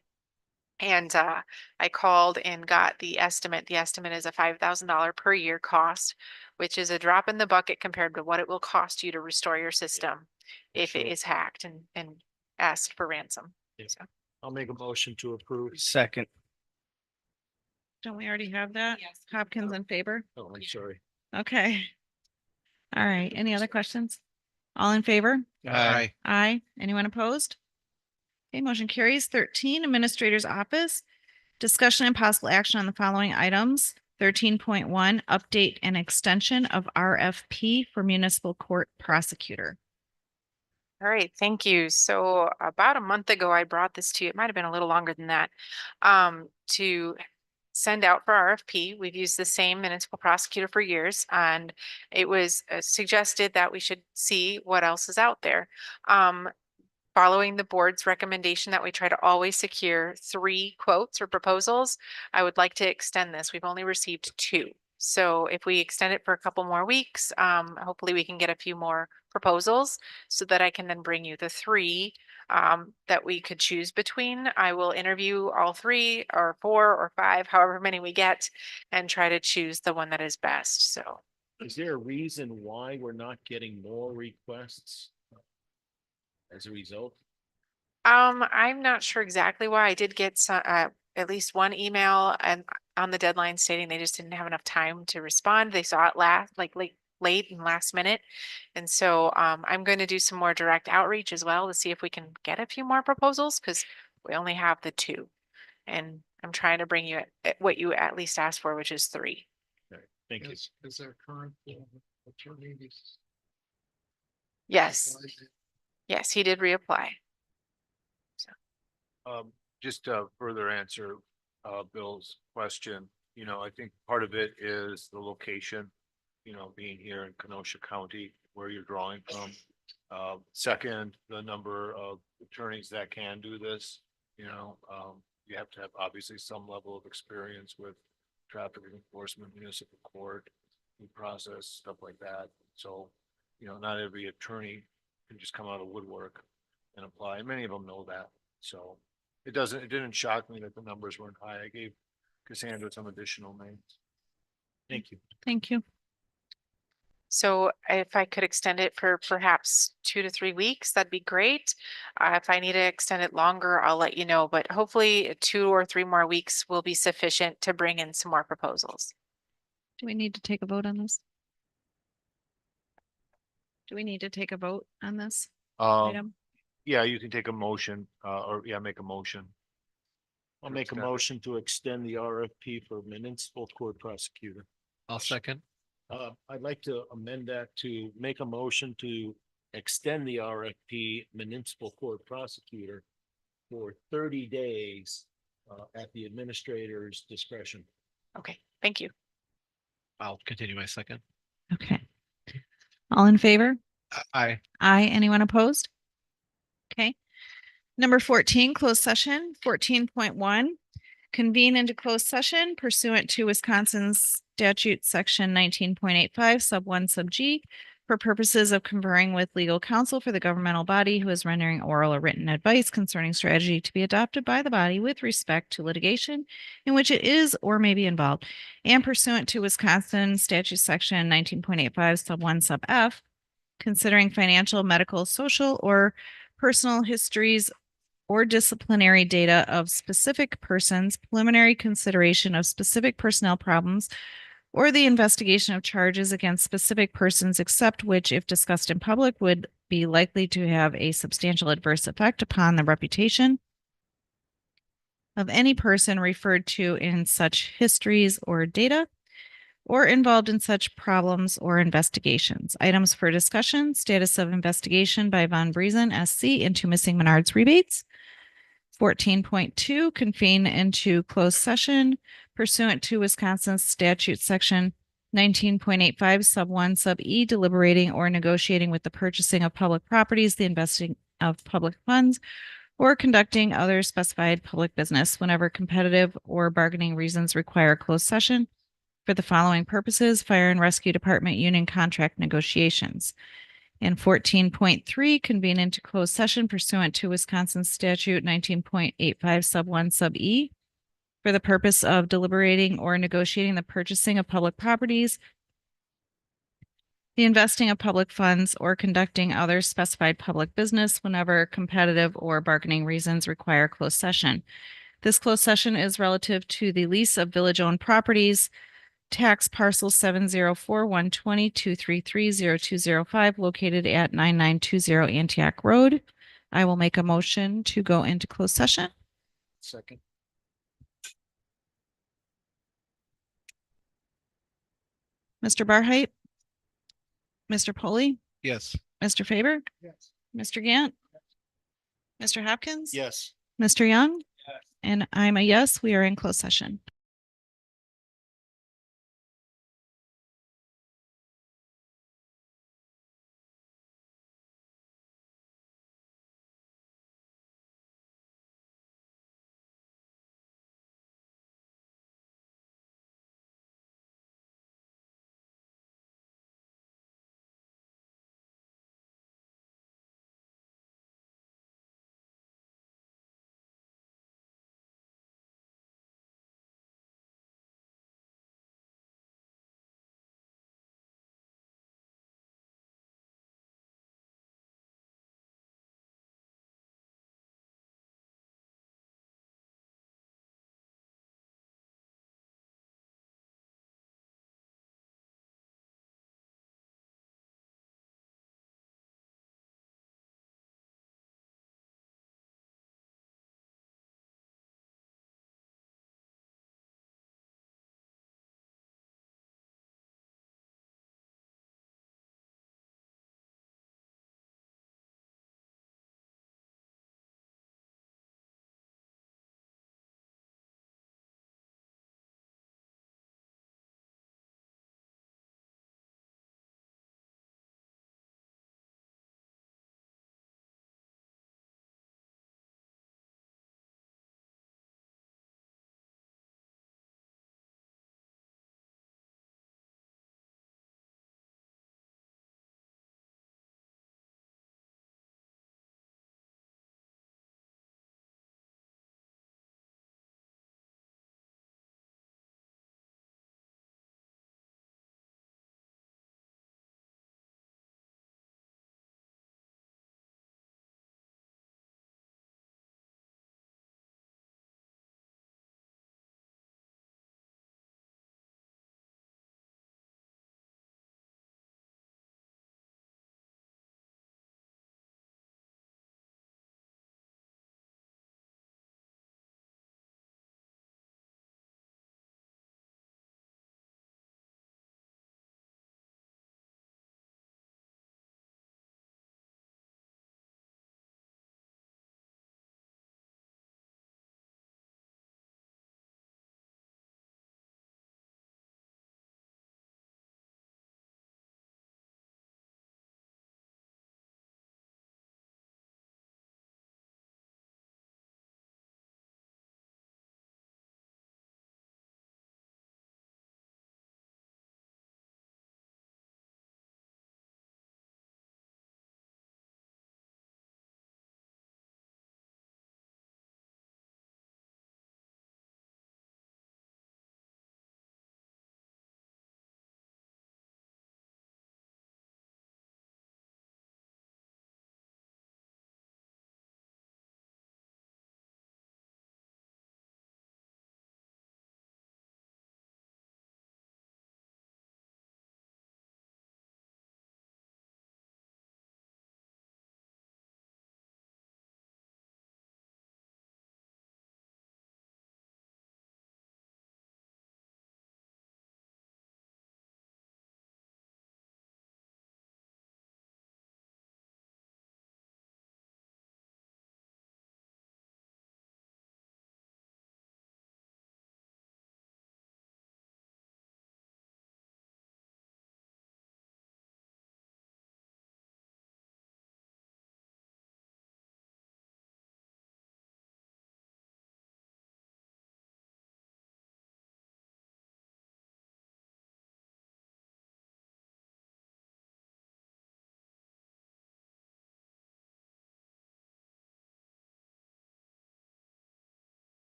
And I called and got the estimate. The estimate is a $5,000 per year cost, which is a drop in the bucket compared to what it will cost you to restore your system if it Sure. is hacked and asked for ransom. Yeah. So, I'll make a motion to approve. Second. Don't we already have that? Yes. Hopkins in favor? Oh, I'm sorry. Okay. All right. Any other questions? All in favor? Aye. Aye. Anyone opposed? Okay, motion carries. 13, Administrator's Office. Discussion and possible action on the following items. 13.1, update and extension of RFP for municipal court prosecutor. all right, thank you. So about a month ago, I brought this to you. It might have been a little longer than that. To send out for RFP. We've used the same municipal prosecutor for years, and it was suggested that we should see what else is out there. Following the board's recommendation that we try to always secure 3 quotes or proposals, I would like to extend this. We've only received 2. So if we extend it for a couple more weeks, hopefully we can get a few more proposals so that I can then bring you the 3 that we could choose between. I will interview all 3 or 4 or 5, however many we get, and try to choose the one that is best. So Is there a reason why we're not getting more requests? As a result? I'm not sure exactly why. I did get some, at least one email and on the deadline stating they just didn't have enough time to respond. They saw it late and last minute. And so I'm going to do some more direct outreach as well to see if we can get a few more proposals because we only have the 2. And I'm trying to bring you what you at least asked for, which is 3. Okay, thank you. Is our current attorney? Yes. Yes, he did reapply. Just to further answer, Bill's question, I think part of it is the location, being here in Kenosha County, where you're drawing from. Second, the number of attorneys that can do this, you have to have obviously some level of experience with traffic enforcement, municipal court, due process, stuff like that. So, not every attorney can just come out of woodwork and apply. And many of them know that. So it didn't shock me that the numbers weren't high. I gave Cassandra some additional names. Thank you. Thank you. So if I could extend it for perhaps 2 to 3 weeks, that'd be great. If I need to extend it longer, I'll let you know, but hopefully 2 or 3 more weeks will be sufficient to bring in some more proposals. Do we need to take a vote on this? Do we need to take a vote on this item? Yeah, you can take a motion, make a motion. I'll make a motion to extend the RFP for municipal court prosecutor. I'll second. I'd like to amend that to make a motion to extend the RFP municipal court prosecutor for 30 days at the administrator's discretion. Okay, thank you. I'll continue my second. Okay. All in favor? Aye. Aye. Anyone opposed? Okay. Number 14, closed session. 14.1, convene into closed session pursuant to Wisconsin's statute section 19.85 sub 1 sub G for purposes of conferring with legal counsel for the governmental body who is rendering oral or written advice concerning strategy to be adopted by the body with respect to litigation in which it is or may be involved, and pursuant to Wisconsin statute section 19.85 sub 1 sub F considering financial, medical, social, or personal histories or disciplinary data of specific persons, preliminary consideration of specific personnel problems, or the investigation of charges against specific persons, except which, if discussed in public, would be likely to have a substantial adverse effect upon the reputation of any person referred to in such histories or data, or involved in such problems or investigations. Items for discussion: status of investigation by Von Briesen, SC, into missing Menards rebates. 14.2, convene into closed session pursuant to Wisconsin statute section 19.85 sub 1 sub E, deliberating or negotiating with the purchasing of public properties, the investing of public funds, or conducting other specified public business whenever competitive or bargaining reasons require closed session for the following purposes: Fire and Rescue Department union contract negotiations. And 14.3, convene into closed session pursuant to Wisconsin statute 19.85 sub 1 sub E for the purpose of deliberating or negotiating the purchasing of public properties, the investing of public funds, or conducting other specified public business whenever competitive or bargaining reasons require closed session. This closed session is relative to the lease of village-owned properties, tax parcel 704-120-233-0205, located at 9920 Antioch Road. I will make a motion to go into closed session. Second. Mr. Barheit? Mr. Polly? Yes. Mr. Faber? Yes. Mr. Gant? Mr. Hopkins? Yes. Mr. Young? Yes. And I'm a yes. We are in closed session.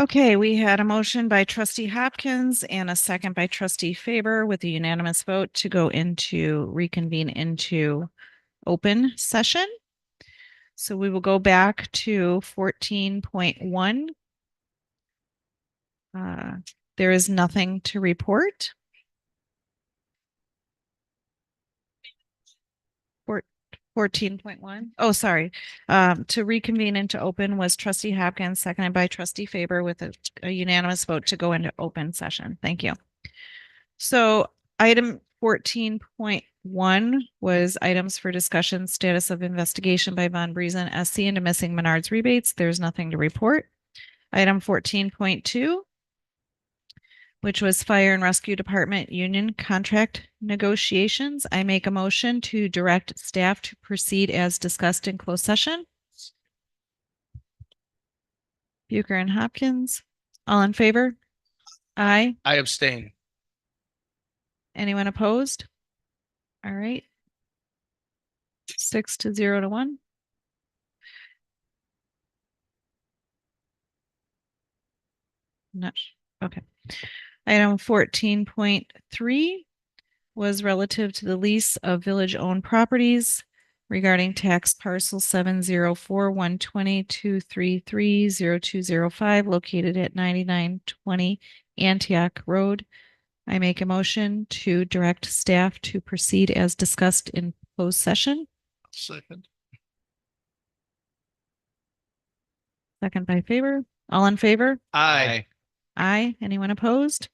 Okay, we had a motion by trustee Hopkins and a second by trustee Faber with a unanimous vote to go into reconvene into open session. So we will go back to 14.1. There is nothing to report. 14.1. Oh, sorry. To reconvene into open was trustee Hopkins, seconded by trustee Faber with a unanimous vote to go into open session. Thank you. So item 14.1 was items for discussion, status of investigation by Von Briesen SC into missing Menards rebates. There's nothing to report. Item 14.2, which was Fire and Rescue Department union contract negotiations. I make a motion to direct staff to proceed as discussed in closed session. Bucher and Hopkins, all in favor? Aye. I abstain. Anyone opposed? All right. 6-0-1. Not, okay. Item 14.3 was relative to the lease of village-owned properties regarding tax parcel 704-120-233-0205 located at 9920 Antioch Road. I make a motion to direct staff to proceed as discussed in closed session. Second. Second by Faber. All in favor? Aye. Aye. Anyone opposed?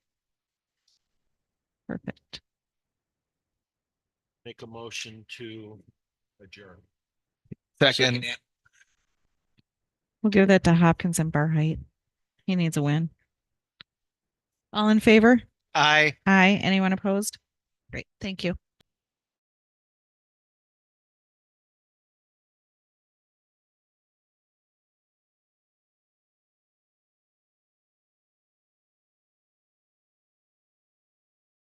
Perfect. Make a motion to adjourn. Second. We'll give that to Hopkins and Barheit. He needs a win. All in favor? Aye. Aye. Anyone opposed? Great. Thank you.